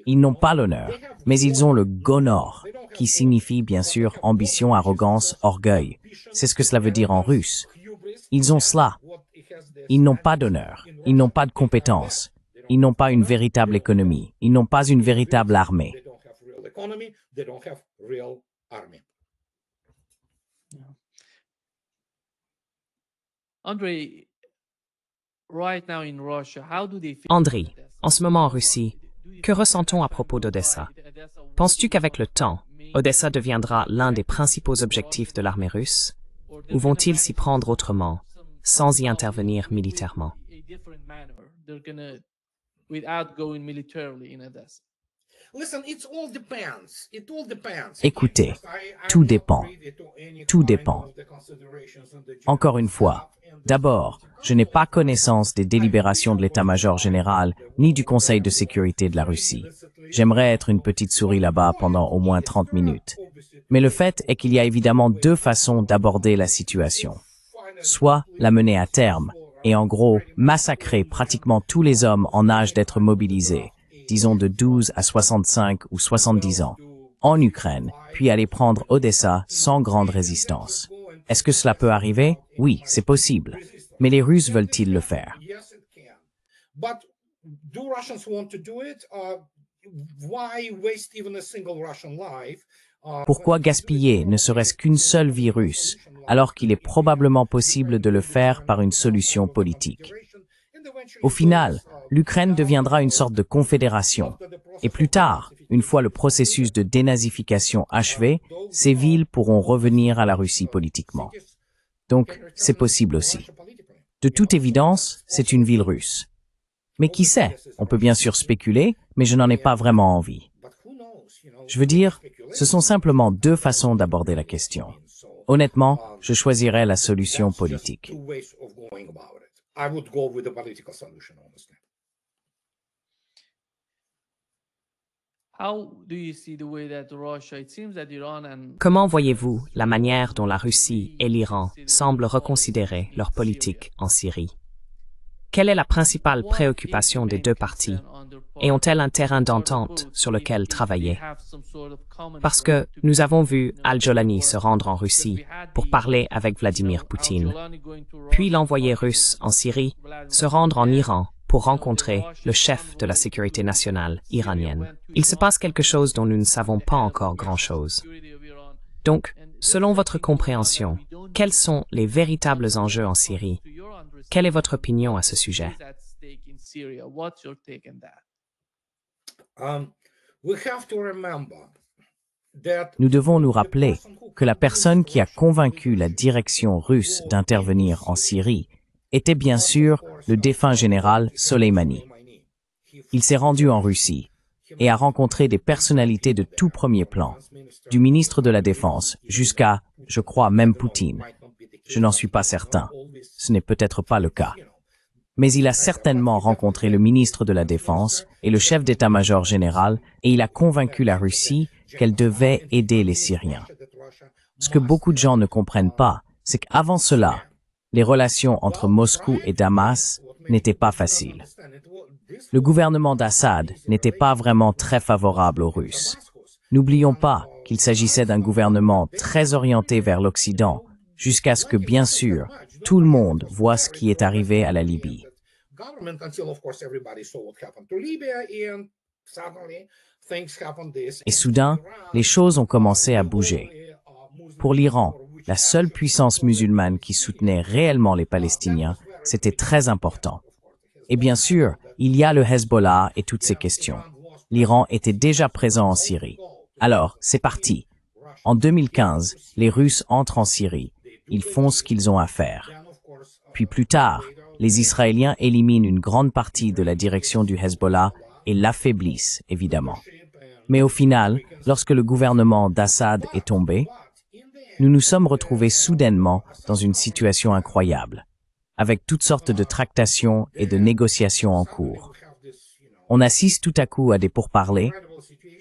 Ils n'ont pas l'honneur, mais ils ont le gonor, qui signifie bien sûr ambition, arrogance, orgueil. C'est ce que cela veut dire en russe. Ils ont cela. Ils n'ont pas d'honneur, ils n'ont pas de compétences, ils n'ont pas une véritable économie, ils n'ont pas une véritable armée. Andrei, en ce moment en Russie, que ressent-on à propos d'Odessa? Penses-tu qu'avec le temps, Odessa deviendra l'un des principaux objectifs de l'armée russe? Ou vont-ils s'y prendre autrement, sans y intervenir militairement? Écoutez, tout dépend. Tout dépend. Encore une fois, d'abord, je n'ai pas connaissance des délibérations de l'état-major général ni du Conseil de sécurité de la Russie. J'aimerais être une petite souris là-bas pendant au moins 30 minutes. Mais le fait est qu'il y a évidemment deux façons d'aborder la situation. Soit la mener à terme, et en gros, massacrer pratiquement tous les hommes en âge d'être mobilisés, disons de 12 à 65 ou 70 ans, en Ukraine, puis aller prendre Odessa sans grande résistance. Est-ce que cela peut arriver? Oui, c'est possible. Mais les Russes veulent-ils le faire? Pourquoi gaspiller ne serait-ce qu'une seule vie russe, alors qu'il est probablement possible de le faire par une solution politique? Au final, l'Ukraine deviendra une sorte de confédération. Et plus tard, une fois le processus de dénazification achevé, ces villes pourront revenir à la Russie politiquement. Donc, c'est possible aussi. De toute évidence, c'est une ville russe. Mais qui sait? On peut bien sûr spéculer, mais je n'en ai pas vraiment envie. Je veux dire, ce sont simplement deux façons d'aborder la question. Honnêtement, je choisirais la solution politique. Comment voyez-vous la manière dont la Russie et l'Iran semblent reconsidérer leur politique en Syrie? Quelle est la principale préoccupation des deux parties? Et ont-elles un terrain d'entente sur lequel travailler? Parce que nous avons vu Al-Jolani se rendre en Russie pour parler avec Vladimir Poutine, puis l'envoyé russe en Syrie se rendre en Iran pour rencontrer le chef de la sécurité nationale iranienne. Il se passe quelque chose dont nous ne savons pas encore grand-chose. Donc, selon votre compréhension, quels sont les véritables enjeux en Syrie? Quelle est votre opinion à ce sujet? Nous devons nous rappeler que la personne qui a convaincu la direction russe d'intervenir en Syrie était bien sûr le défunt général Soleimani. Il s'est rendu en Russie et a rencontré des personnalités de tout premier plan, du ministre de la Défense jusqu'à, je crois, même Poutine. Je n'en suis pas certain. Ce n'est peut-être pas le cas. Mais il a certainement rencontré le ministre de la Défense et le chef d'état-major général et il a convaincu la Russie qu'elle devait aider les Syriens. Ce que beaucoup de gens ne comprennent pas, c'est qu'avant cela, les relations entre Moscou et Damas n'étaient pas faciles. Le gouvernement d'Assad n'était pas vraiment très favorable aux Russes. N'oublions pas qu'il s'agissait d'un gouvernement très orienté vers l'Occident, jusqu'à ce que, bien sûr, tout le monde voit ce qui est arrivé à la Libye. Et soudain, les choses ont commencé à bouger. Pour l'Iran, la seule puissance musulmane qui soutenait réellement les Palestiniens, c'était très important. Et bien sûr, il y a le Hezbollah et toutes ces questions. L'Iran était déjà présent en Syrie. Alors, c'est parti. En 2015, les Russes entrent en Syrie. Ils font ce qu'ils ont à faire. Puis plus tard, les Israéliens éliminent une grande partie de la direction du Hezbollah et l'affaiblissent, évidemment. Mais au final, lorsque le gouvernement d'Assad est tombé, nous nous sommes retrouvés soudainement dans une situation incroyable, avec toutes sortes de tractations et de négociations en cours. On assiste tout à coup à des pourparlers,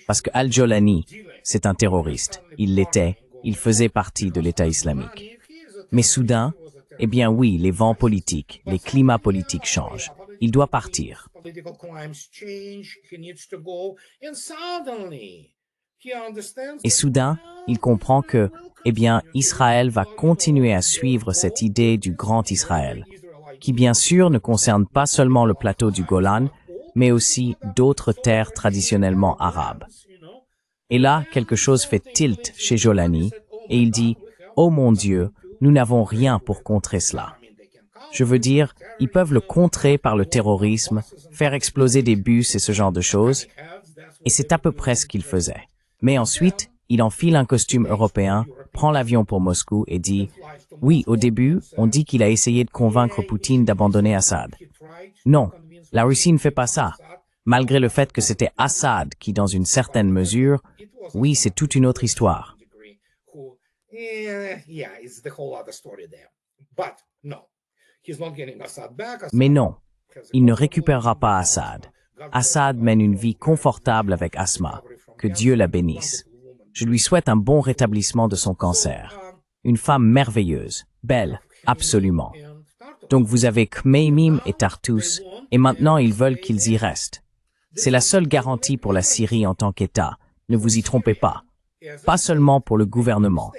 parce que Al-Jolani, c'est un terroriste. Il l'était, il faisait partie de l'État islamique. Mais soudain, eh bien oui, les vents politiques, les climats politiques changent. Il doit partir. Et soudain, il comprend que, eh bien, Israël va continuer à suivre cette idée du grand Israël, qui bien sûr ne concerne pas seulement le plateau du Golan, mais aussi d'autres terres traditionnellement arabes. Et là, quelque chose fait tilt chez Jolani, et il dit « Oh mon Dieu, nous n'avons rien pour contrer cela. » Je veux dire, ils peuvent le contrer par le terrorisme, faire exploser des bus et ce genre de choses, et c'est à peu près ce qu'il faisait. Mais ensuite, il enfile un costume européen, prend l'avion pour Moscou et dit « Oui, au début, on dit qu'il a essayé de convaincre Poutine d'abandonner Assad. » Non, la Russie ne fait pas ça. Malgré le fait que c'était Assad qui, dans une certaine mesure, oui, c'est toute une autre histoire. Mais non, il ne récupérera pas Assad. Assad mène une vie confortable avec Asma. Que Dieu la bénisse. Je lui souhaite un bon rétablissement de son cancer. Une femme merveilleuse, belle, absolument. Donc vous avez Khmeimim et Tartus, et maintenant ils veulent qu'ils y restent. C'est la seule garantie pour la Syrie en tant qu'État. Ne vous y trompez pas. Pas seulement pour le gouvernement.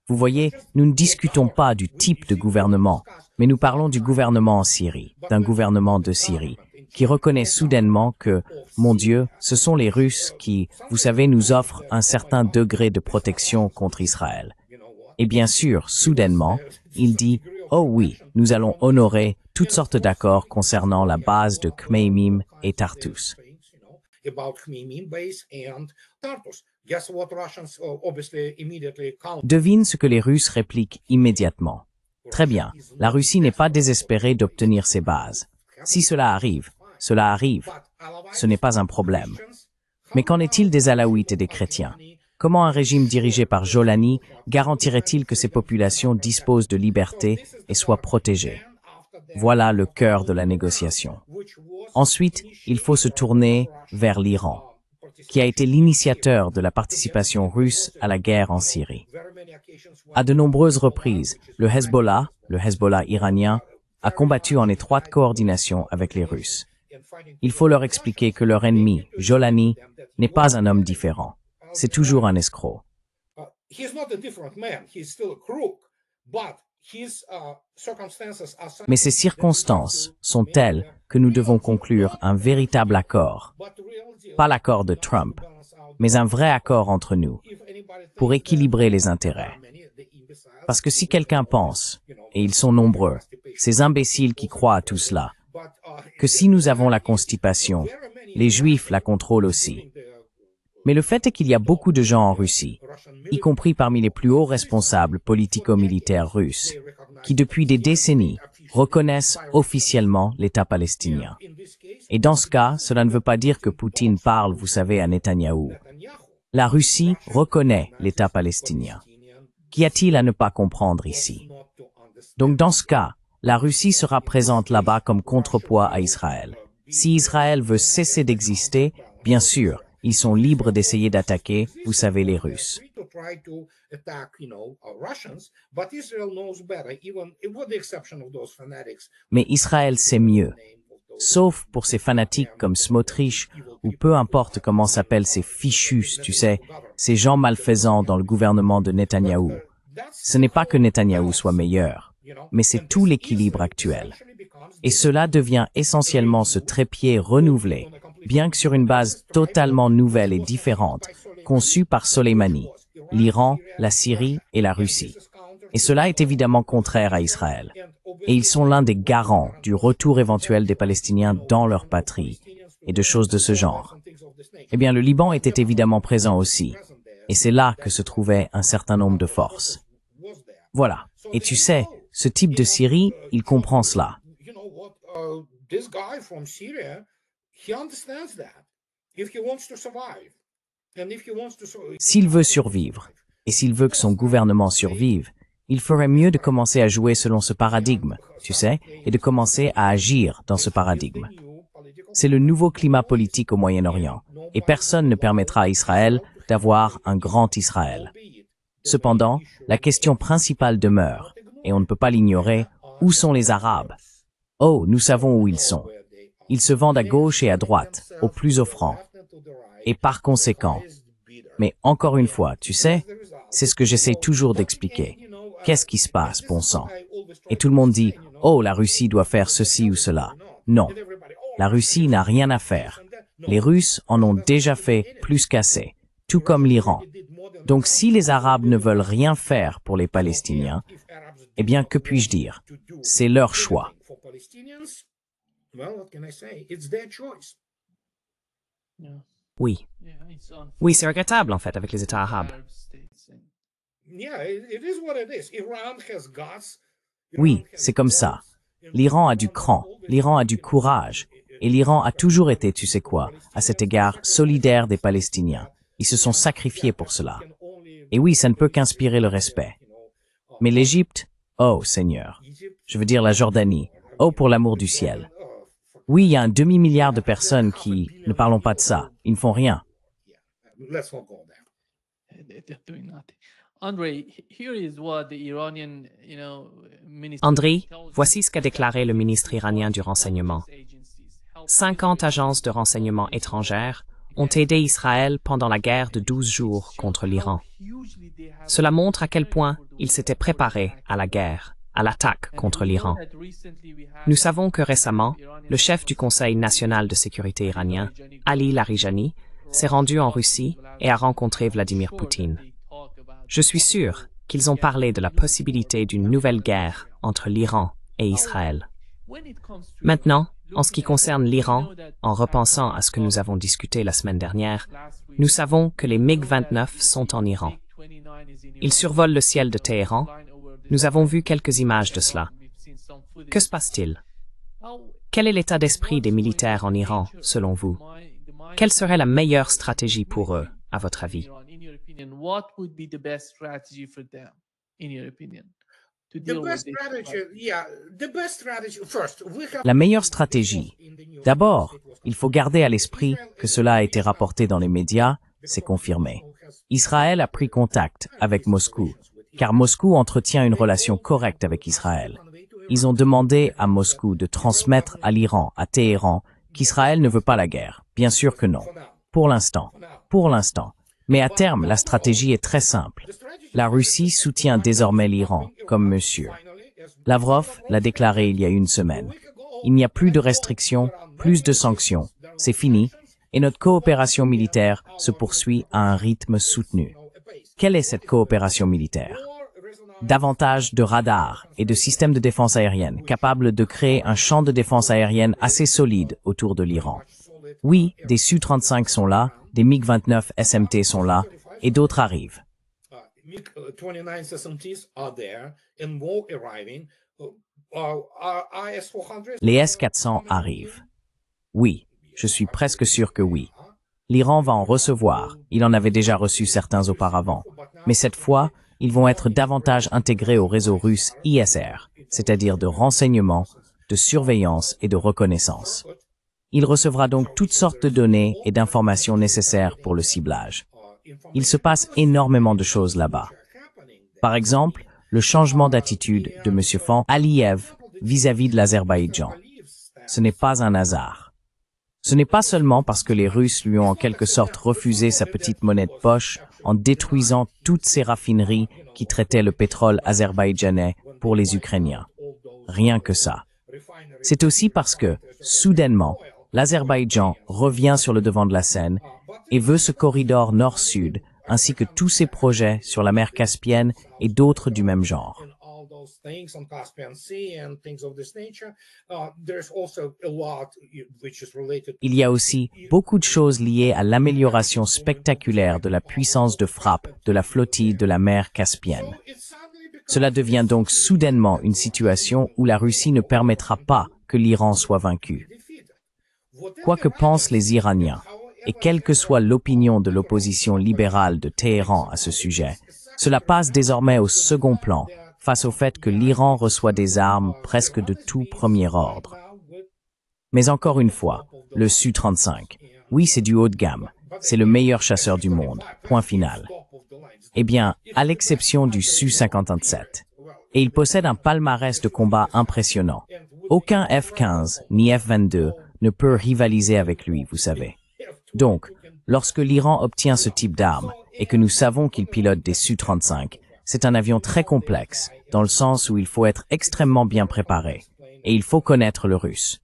Vous voyez, nous ne discutons pas du type de gouvernement, mais nous parlons du gouvernement en Syrie, d'un gouvernement de Syrie, qui reconnaît soudainement que, mon Dieu, ce sont les Russes qui, vous savez, nous offrent un certain degré de protection contre Israël. Et bien sûr, soudainement, il dit, oh oui, nous allons honorer toutes sortes d'accords concernant la base de Khmeimim et Tartus. Devine ce que les Russes répliquent immédiatement. Très bien, la Russie n'est pas désespérée d'obtenir ces bases. Si cela arrive, cela arrive. Ce n'est pas un problème. Mais qu'en est-il des Alaouites et des chrétiens? Comment un régime dirigé par Jolani garantirait-il que ces populations disposent de liberté et soient protégées? Voilà le cœur de la négociation. Ensuite, il faut se tourner vers l'Iran. qui a été l'initiateur de la participation russe à la guerre en Syrie. À de nombreuses reprises, le Hezbollah iranien, a combattu en étroite coordination avec les Russes. Il faut leur expliquer que leur ennemi, Jolani, n'est pas un homme différent. C'est toujours un escroc. Mais ces circonstances sont telles que nous devons conclure un véritable accord, pas l'accord de Trump, mais un vrai accord entre nous, pour équilibrer les intérêts. Parce que si quelqu'un pense, et ils sont nombreux, ces imbéciles qui croient à tout cela, que si nous avons la constipation, les Juifs la contrôlent aussi. Mais le fait est qu'il y a beaucoup de gens en Russie, y compris parmi les plus hauts responsables politico-militaires russes, qui depuis des décennies reconnaissent officiellement l'État palestinien. Et dans ce cas, cela ne veut pas dire que Poutine parle, vous savez, à Netanyahou. La Russie reconnaît l'État palestinien. Qu'y a-t-il à ne pas comprendre ici? Donc dans ce cas, la Russie sera présente là-bas comme contrepoids à Israël. Si Israël veut cesser d'exister, bien sûr, ils sont libres d'essayer d'attaquer, vous savez, les Russes. Mais Israël sait mieux. Sauf pour ces fanatiques comme Smotrich, ou peu importe comment s'appellent ces fichus, tu sais, ces gens malfaisants dans le gouvernement de Netanyahou. Ce n'est pas que Netanyahou soit meilleur, mais c'est tout l'équilibre actuel. Et cela devient essentiellement ce trépied renouvelé, bien que sur une base totalement nouvelle et différente, conçue par Soleimani, l'Iran, la Syrie et la Russie. Et cela est évidemment contraire à Israël. Et ils sont l'un des garants du retour éventuel des Palestiniens dans leur patrie, et de choses de ce genre. Eh bien, le Liban était évidemment présent aussi, et c'est là que se trouvait un certain nombre de forces. Voilà. Et tu sais, ce type de Syrie, il comprend cela. S'il veut survivre, et s'il veut que son gouvernement survive, il ferait mieux de commencer à jouer selon ce paradigme, tu sais, et de commencer à agir dans ce paradigme. C'est le nouveau climat politique au Moyen-Orient, et personne ne permettra à Israël d'avoir un grand Israël. Cependant, la question principale demeure, et on ne peut pas l'ignorer, où sont les Arabes? Oh, nous savons où ils sont. Ils se vendent à gauche et à droite, au plus offrant. Et par conséquent, mais encore une fois, tu sais, c'est ce que j'essaie toujours d'expliquer. Qu'est-ce qui se passe, bon sang? Et tout le monde dit, oh, la Russie doit faire ceci ou cela. Non, la Russie n'a rien à faire. Les Russes en ont déjà fait plus qu'assez, tout comme l'Iran. Donc si les Arabes ne veulent rien faire pour les Palestiniens, eh bien, que puis-je dire? C'est leur choix. Oui. Oui, c'est regrettable, en fait, avec les États arabes. Oui, c'est comme ça. L'Iran a du cran, l'Iran a du courage, et l'Iran a toujours été, tu sais quoi, à cet égard, solidaire des Palestiniens. Ils se sont sacrifiés pour cela. Et oui, ça ne peut qu'inspirer le respect. Mais l'Égypte, oh Seigneur, je veux dire la Jordanie, oh pour l'amour du ciel. Oui, il y a un demi-milliard de personnes qui, ne parlons pas de ça, ils ne font rien. André, voici ce qu'a déclaré le ministre iranien du renseignement. 50 agences de renseignement étrangères ont aidé Israël pendant la guerre de 12 jours contre l'Iran. Cela montre à quel point il s'était préparé à la guerre, à l'attaque contre l'Iran. Nous savons que récemment, le chef du Conseil national de sécurité iranien, Ali Larijani, s'est rendu en Russie et a rencontré Vladimir Poutine. Je suis sûr qu'ils ont parlé de la possibilité d'une nouvelle guerre entre l'Iran et Israël. Maintenant, en ce qui concerne l'Iran, en repensant à ce que nous avons discuté la semaine dernière, nous savons que les MiG-29 sont en Iran. Ils survolent le ciel de Téhéran. Nous avons vu quelques images de cela. Que se passe-t-il? Quel est l'état d'esprit des militaires en Iran, selon vous? Quelle serait la meilleure stratégie pour eux, à votre avis? La meilleure stratégie. D'abord, il faut garder à l'esprit que cela a été rapporté dans les médias, c'est confirmé. Israël a pris contact avec Moscou, car Moscou entretient une relation correcte avec Israël. Ils ont demandé à Moscou de transmettre à l'Iran, à Téhéran, qu'Israël ne veut pas la guerre. Bien sûr que non. Pour l'instant. Mais à terme, la stratégie est très simple. La Russie soutient désormais l'Iran, comme Monsieur Lavrov l'a déclaré il y a une semaine. Il n'y a plus de restrictions, plus de sanctions. C'est fini, et notre coopération militaire se poursuit à un rythme soutenu. Quelle est cette coopération militaire? Davantage de radars et de systèmes de défense aérienne capables de créer un champ de défense aérienne assez solide autour de l'Iran. Oui, des Su-35 sont là, des MiG-29 SMT sont là, et d'autres arrivent. Les S-400 arrivent. Oui, je suis presque sûr que oui. L'Iran va en recevoir, il en avait déjà reçu certains auparavant, mais cette fois, ils vont être davantage intégrés au réseau russe ISR, c'est-à-dire de renseignement, de surveillance et de reconnaissance. Il recevra donc toutes sortes de données et d'informations nécessaires pour le ciblage. Il se passe énormément de choses là-bas. Par exemple, le changement d'attitude de M. Fan Aliyev vis-à-vis de l'Azerbaïdjan. Ce n'est pas un hasard. Ce n'est pas seulement parce que les Russes lui ont en quelque sorte refusé sa petite monnaie de poche en détruisant toutes ces raffineries qui traitaient le pétrole azerbaïdjanais pour les Ukrainiens. Rien que ça. C'est aussi parce que, soudainement, l'Azerbaïdjan revient sur le devant de la scène et veut ce corridor nord-sud, ainsi que tous ses projets sur la mer Caspienne et d'autres du même genre. Il y a aussi beaucoup de choses liées à l'amélioration spectaculaire de la puissance de frappe de la flottille de la mer Caspienne. Cela devient donc soudainement une situation où la Russie ne permettra pas que l'Iran soit vaincu. Quoi que pensent les Iraniens, et quelle que soit l'opinion de l'opposition libérale de Téhéran à ce sujet, cela passe désormais au second plan face au fait que l'Iran reçoit des armes presque de tout premier ordre. Mais encore une fois, le Su-35, oui, c'est du haut de gamme, c'est le meilleur chasseur du monde, point final. Eh bien, à l'exception du Su-57. Et il possède un palmarès de combat impressionnant. Aucun F-15 ni F-22 ne peut rivaliser avec lui, vous savez. Donc, lorsque l'Iran obtient ce type d'armes et que nous savons qu'il pilote des Su-35, c'est un avion très complexe, dans le sens où il faut être extrêmement bien préparé, et il faut connaître le russe.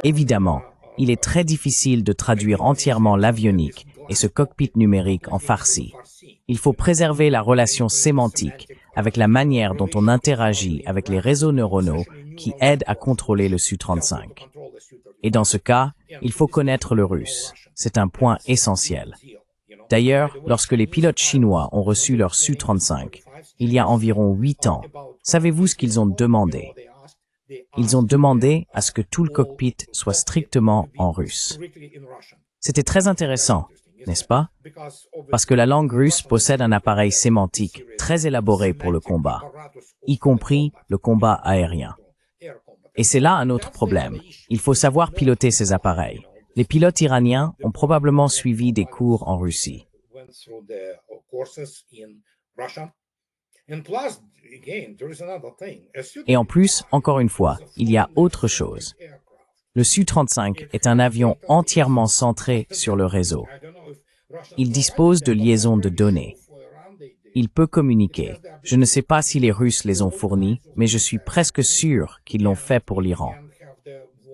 Évidemment, il est très difficile de traduire entièrement l'avionique et ce cockpit numérique en farsi. Il faut préserver la relation sémantique avec la manière dont on interagit avec les réseaux neuronaux qui aident à contrôler le Su-35. Et dans ce cas, il faut connaître le russe. C'est un point essentiel. D'ailleurs, lorsque les pilotes chinois ont reçu leur Su-35, il y a environ 8 ans, savez-vous ce qu'ils ont demandé? Ils ont demandé à ce que tout le cockpit soit strictement en russe. C'était très intéressant, n'est-ce pas? Parce que la langue russe possède un appareil sémantique très élaboré pour le combat, y compris le combat aérien. Et c'est là un autre problème. Il faut savoir piloter ces appareils. Les pilotes iraniens ont probablement suivi des cours en Russie. Et en plus, encore une fois, il y a autre chose. Le Su-35 est un avion entièrement centré sur le réseau. Il dispose de liaisons de données. Il peut communiquer. Je ne sais pas si les Russes les ont fournis, mais je suis presque sûr qu'ils l'ont fait pour l'Iran.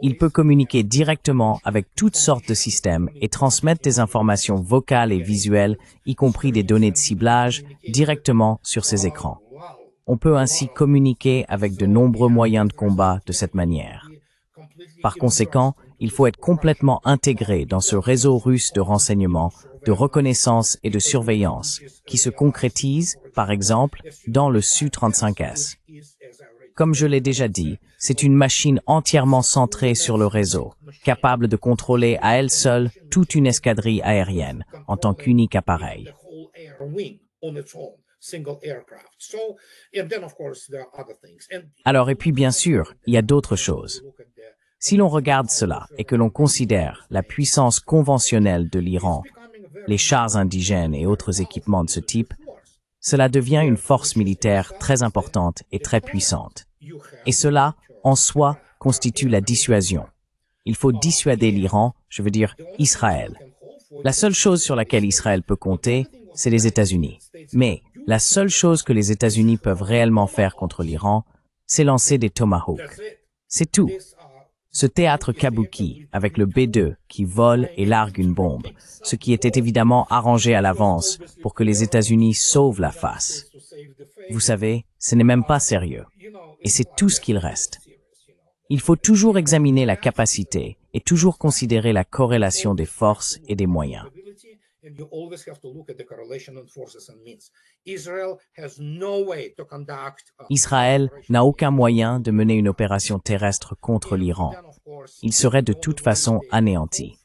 Il peut communiquer directement avec toutes sortes de systèmes et transmettre des informations vocales et visuelles, y compris des données de ciblage, directement sur ces écrans. On peut ainsi communiquer avec de nombreux moyens de combat de cette manière. Par conséquent, il faut être complètement intégré dans ce réseau russe de renseignement, de reconnaissance et de surveillance, qui se concrétise, par exemple, dans le Su-35S. Comme je l'ai déjà dit, c'est une machine entièrement centrée sur le réseau, capable de contrôler à elle seule toute une escadrille aérienne, en tant qu'unique appareil. Alors, et puis bien sûr, il y a d'autres choses. Si l'on regarde cela et que l'on considère la puissance conventionnelle de l'Iran, les chars indigènes et autres équipements de ce type, cela devient une force militaire très importante et très puissante. Et cela, en soi, constitue la dissuasion. Il faut dissuader l'Iran, je veux dire Israël. La seule chose sur laquelle Israël peut compter, c'est les États-Unis. Mais la seule chose que les États-Unis peuvent réellement faire contre l'Iran, c'est lancer des Tomahawks. C'est tout. Ce théâtre kabuki, avec le B-2 qui vole et largue une bombe, ce qui était évidemment arrangé à l'avance pour que les États-Unis sauvent la face. Vous savez, ce n'est même pas sérieux. Et c'est tout ce qu'il reste. Il faut toujours examiner la capacité et toujours considérer la corrélation des forces et des moyens. Israël n'a aucun moyen de mener une opération terrestre contre l'Iran. Il serait de toute façon anéanti.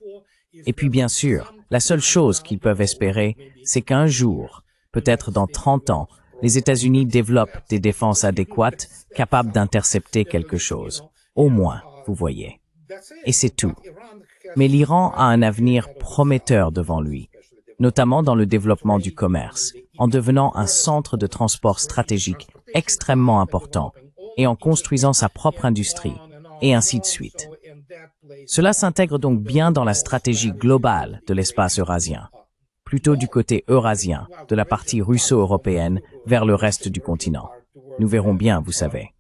Et puis bien sûr, la seule chose qu'ils peuvent espérer, c'est qu'un jour, peut-être dans 30 ans, les États-Unis développent des défenses adéquates capables d'intercepter quelque chose. Au moins, vous voyez. Et c'est tout. Mais l'Iran a un avenir prometteur devant lui, notamment dans le développement du commerce, en devenant un centre de transport stratégique extrêmement important et en construisant sa propre industrie, et ainsi de suite. Cela s'intègre donc bien dans la stratégie globale de l'espace eurasien, plutôt du côté eurasien, de la partie russo-européenne, vers le reste du continent. Nous verrons bien, vous savez.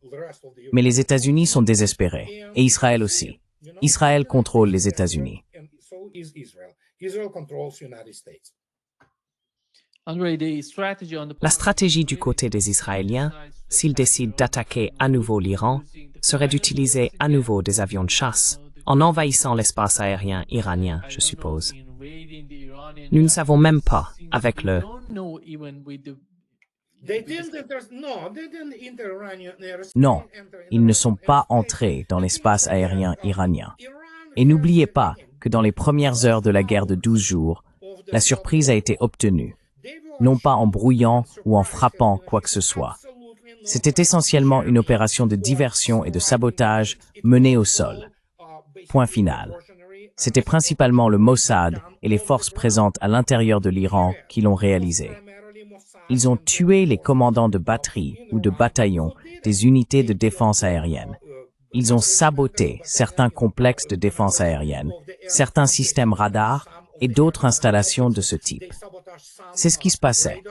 Mais les États-Unis sont désespérés, et Israël aussi. Israël contrôle les États-Unis. La stratégie du côté des Israéliens, s'ils décident d'attaquer à nouveau l'Iran, serait d'utiliser à nouveau des avions de chasse, en envahissant l'espace aérien iranien, je suppose. Nous ne savons même pas, avec le... Non, ils ne sont pas entrés dans l'espace aérien iranien. Et n'oubliez pas que dans les premières heures de la guerre de 12 jours, la surprise a été obtenue, non pas en brouillant ou en frappant quoi que ce soit. C'était essentiellement une opération de diversion et de sabotage menée au sol. Point final. C'était principalement le Mossad et les forces présentes à l'intérieur de l'Iran qui l'ont réalisé. Ils ont tué les commandants de batterie ou de bataillon des unités de défense aérienne. Ils ont saboté certains complexes de défense aérienne, certains systèmes radars et d'autres installations de ce type. C'est ce qui se passait.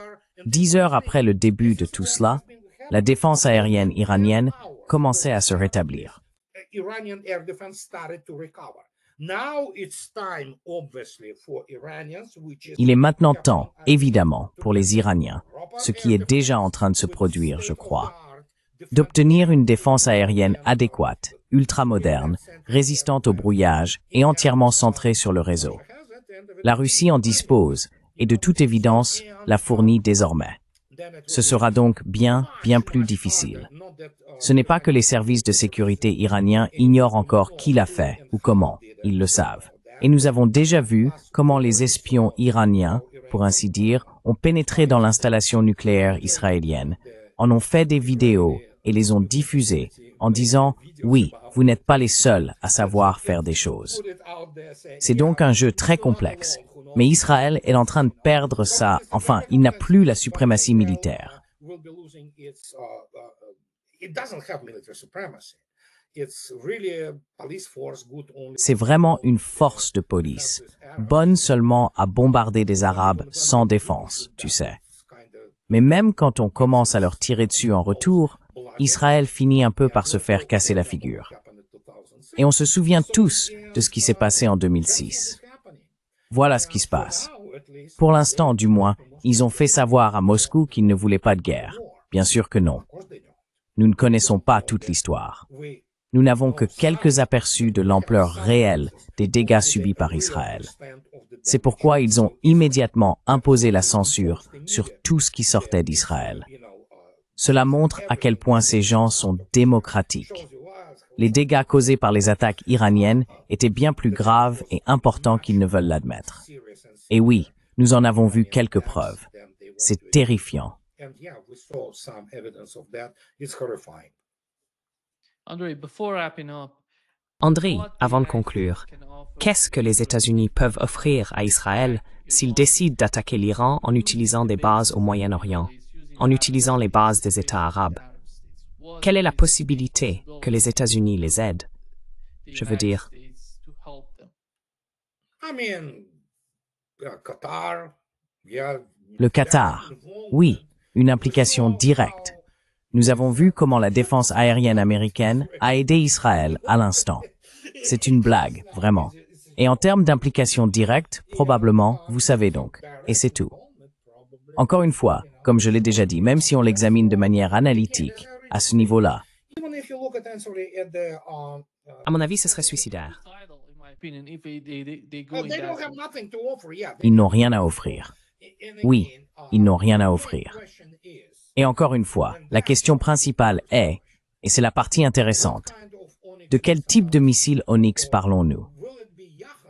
10 heures après le début de tout cela, la défense aérienne iranienne commençait à se rétablir. Il est maintenant temps, évidemment, pour les Iraniens, ce qui est déjà en train de se produire, je crois, d'obtenir une défense aérienne adéquate, ultramoderne, résistante au brouillage et entièrement centrée sur le réseau. La Russie en dispose et de toute évidence la fournit désormais. Ce sera donc bien plus difficile. Ce n'est pas que les services de sécurité iraniens ignorent encore qui l'a fait ou comment, ils le savent. Et nous avons déjà vu comment les espions iraniens, pour ainsi dire, ont pénétré dans l'installation nucléaire israélienne, en ont fait des vidéos et les ont diffusées en disant « Oui, vous n'êtes pas les seuls à savoir faire des choses ». C'est donc un jeu très complexe. Mais Israël est en train de perdre ça, enfin, il n'a plus la suprématie militaire. C'est vraiment une force de police, bonne seulement à bombarder des Arabes sans défense, tu sais. Mais même quand on commence à leur tirer dessus en retour, Israël finit un peu par se faire casser la figure. Et on se souvient tous de ce qui s'est passé en 2006. Voilà ce qui se passe. Pour l'instant, du moins, ils ont fait savoir à Moscou qu'ils ne voulaient pas de guerre. Bien sûr que non. Nous ne connaissons pas toute l'histoire. Nous n'avons que quelques aperçus de l'ampleur réelle des dégâts subis par Israël. C'est pourquoi ils ont immédiatement imposé la censure sur tout ce qui sortait d'Israël. Cela montre à quel point ces gens sont démocratiques. Les dégâts causés par les attaques iraniennes étaient bien plus graves et importants qu'ils ne veulent l'admettre. Et oui, nous en avons vu quelques preuves. C'est terrifiant. André, avant de conclure, qu'est-ce que les États-Unis peuvent offrir à Israël s'ils décident d'attaquer l'Iran en utilisant des bases au Moyen-Orient, en utilisant les bases des États arabes? Quelle est la possibilité que les États-Unis les aident? Je veux dire, Le Qatar, oui, une implication directe. Nous avons vu comment la défense aérienne américaine a aidé Israël à l'instant. C'est une blague, vraiment. Et en termes d'implication directe, probablement, vous savez donc. Et c'est tout. Encore une fois, comme je l'ai déjà dit, même si on l'examine de manière analytique, à ce niveau-là, à mon avis, ce serait suicidaire. ils n'ont rien à offrir. Oui, ils n'ont rien à offrir. Et encore une fois, la question principale est, et c'est la partie intéressante, de quel type de missile Onyx parlons-nous?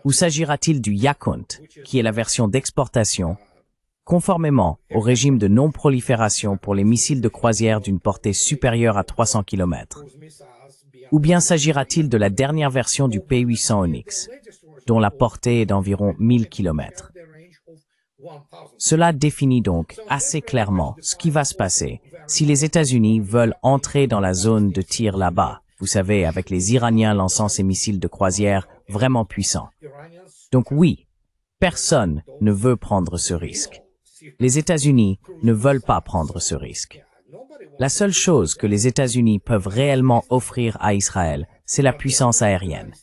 Ou s'agira-t-il du Yakunt, qui est la version d'exportation, conformément au régime de non-prolifération pour les missiles de croisière d'une portée supérieure à 300 km? Ou bien s'agira-t-il de la dernière version du P-800 Onyx, dont la portée est d'environ 1000 km? Cela définit donc assez clairement ce qui va se passer si les États-Unis veulent entrer dans la zone de tir là-bas, vous savez, avec les Iraniens lançant ces missiles de croisière vraiment puissants. Donc oui, personne ne veut prendre ce risque. Les États-Unis ne veulent pas prendre ce risque. La seule chose que les États-Unis peuvent réellement offrir à Israël, c'est la puissance aérienne.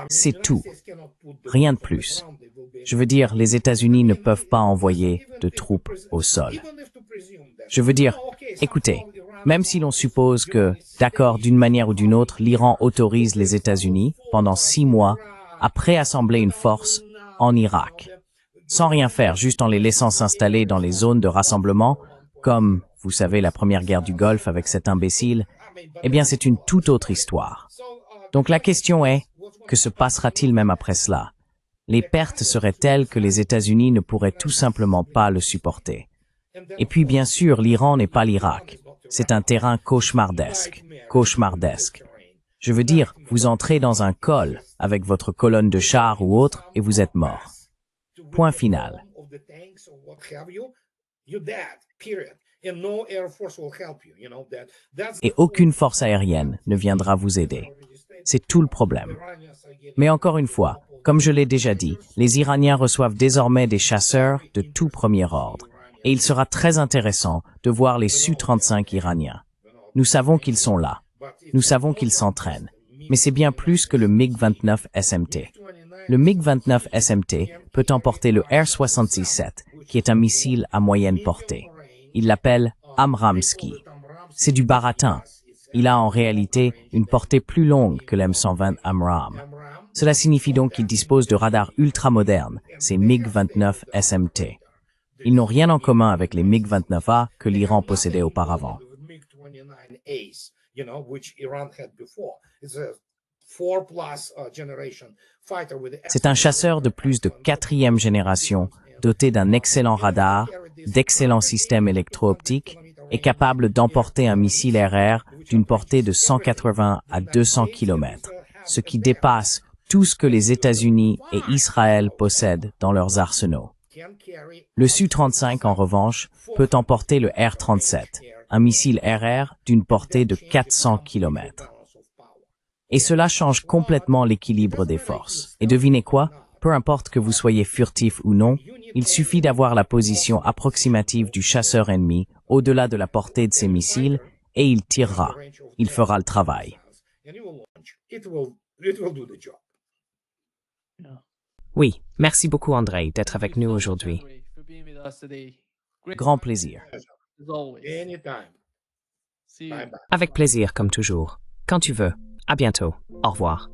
C'est tout. Rien de plus. Je veux dire, les États-Unis ne peuvent pas envoyer de troupes au sol. Je veux dire, écoutez, même si l'on suppose que, d'accord, d'une manière ou d'une autre, l'Iran autorise les États-Unis, pendant 6 mois, à préassembler une force en Irak, sans rien faire, juste en les laissant s'installer dans les zones de rassemblement, comme, vous savez, la première guerre du Golfe avec cet imbécile, eh bien c'est une toute autre histoire. Donc la question est, que se passera-t-il même après cela? Les pertes seraient telles que les États-Unis ne pourraient tout simplement pas le supporter. Et puis bien sûr, l'Iran n'est pas l'Irak. C'est un terrain cauchemardesque. Cauchemardesque. Je veux dire, vous entrez dans un col avec votre colonne de chars ou autre et vous êtes mort. Point final. Et aucune force aérienne ne viendra vous aider. C'est tout le problème. Mais encore une fois, comme je l'ai déjà dit, les Iraniens reçoivent désormais des chasseurs de tout premier ordre. Et il sera très intéressant de voir les Su-35 iraniens. Nous savons qu'ils sont là. Nous savons qu'ils s'entraînent. Mais c'est bien plus que le MiG-29 SMT. Le MiG-29 SMT peut emporter le R-66-7, qui est un missile à moyenne portée. Il l'appelle Amramski. C'est du baratin. Il a en réalité une portée plus longue que l'M120 Amram. Cela signifie donc qu'il dispose de radars ultramodernes, ces MiG-29 SMT. Ils n'ont rien en commun avec les MiG-29A que l'Iran possédait auparavant. C'est un chasseur de plus de 4e génération, doté d'un excellent radar, d'excellents systèmes électro-optiques et capable d'emporter un missile RR d'une portée de 180 à 200 km, ce qui dépasse tout ce que les États-Unis et Israël possèdent dans leurs arsenaux. Le Su-35, en revanche, peut emporter le R-37, un missile RR d'une portée de 400 km. Et cela change complètement l'équilibre des forces. Et devinez quoi? Peu importe que vous soyez furtif ou non, il suffit d'avoir la position approximative du chasseur ennemi au-delà de la portée de ses missiles et il tirera. Il fera le travail. Oui, merci beaucoup André d'être avec nous aujourd'hui. Grand plaisir. Avec plaisir comme toujours. Quand tu veux. À bientôt. Au revoir.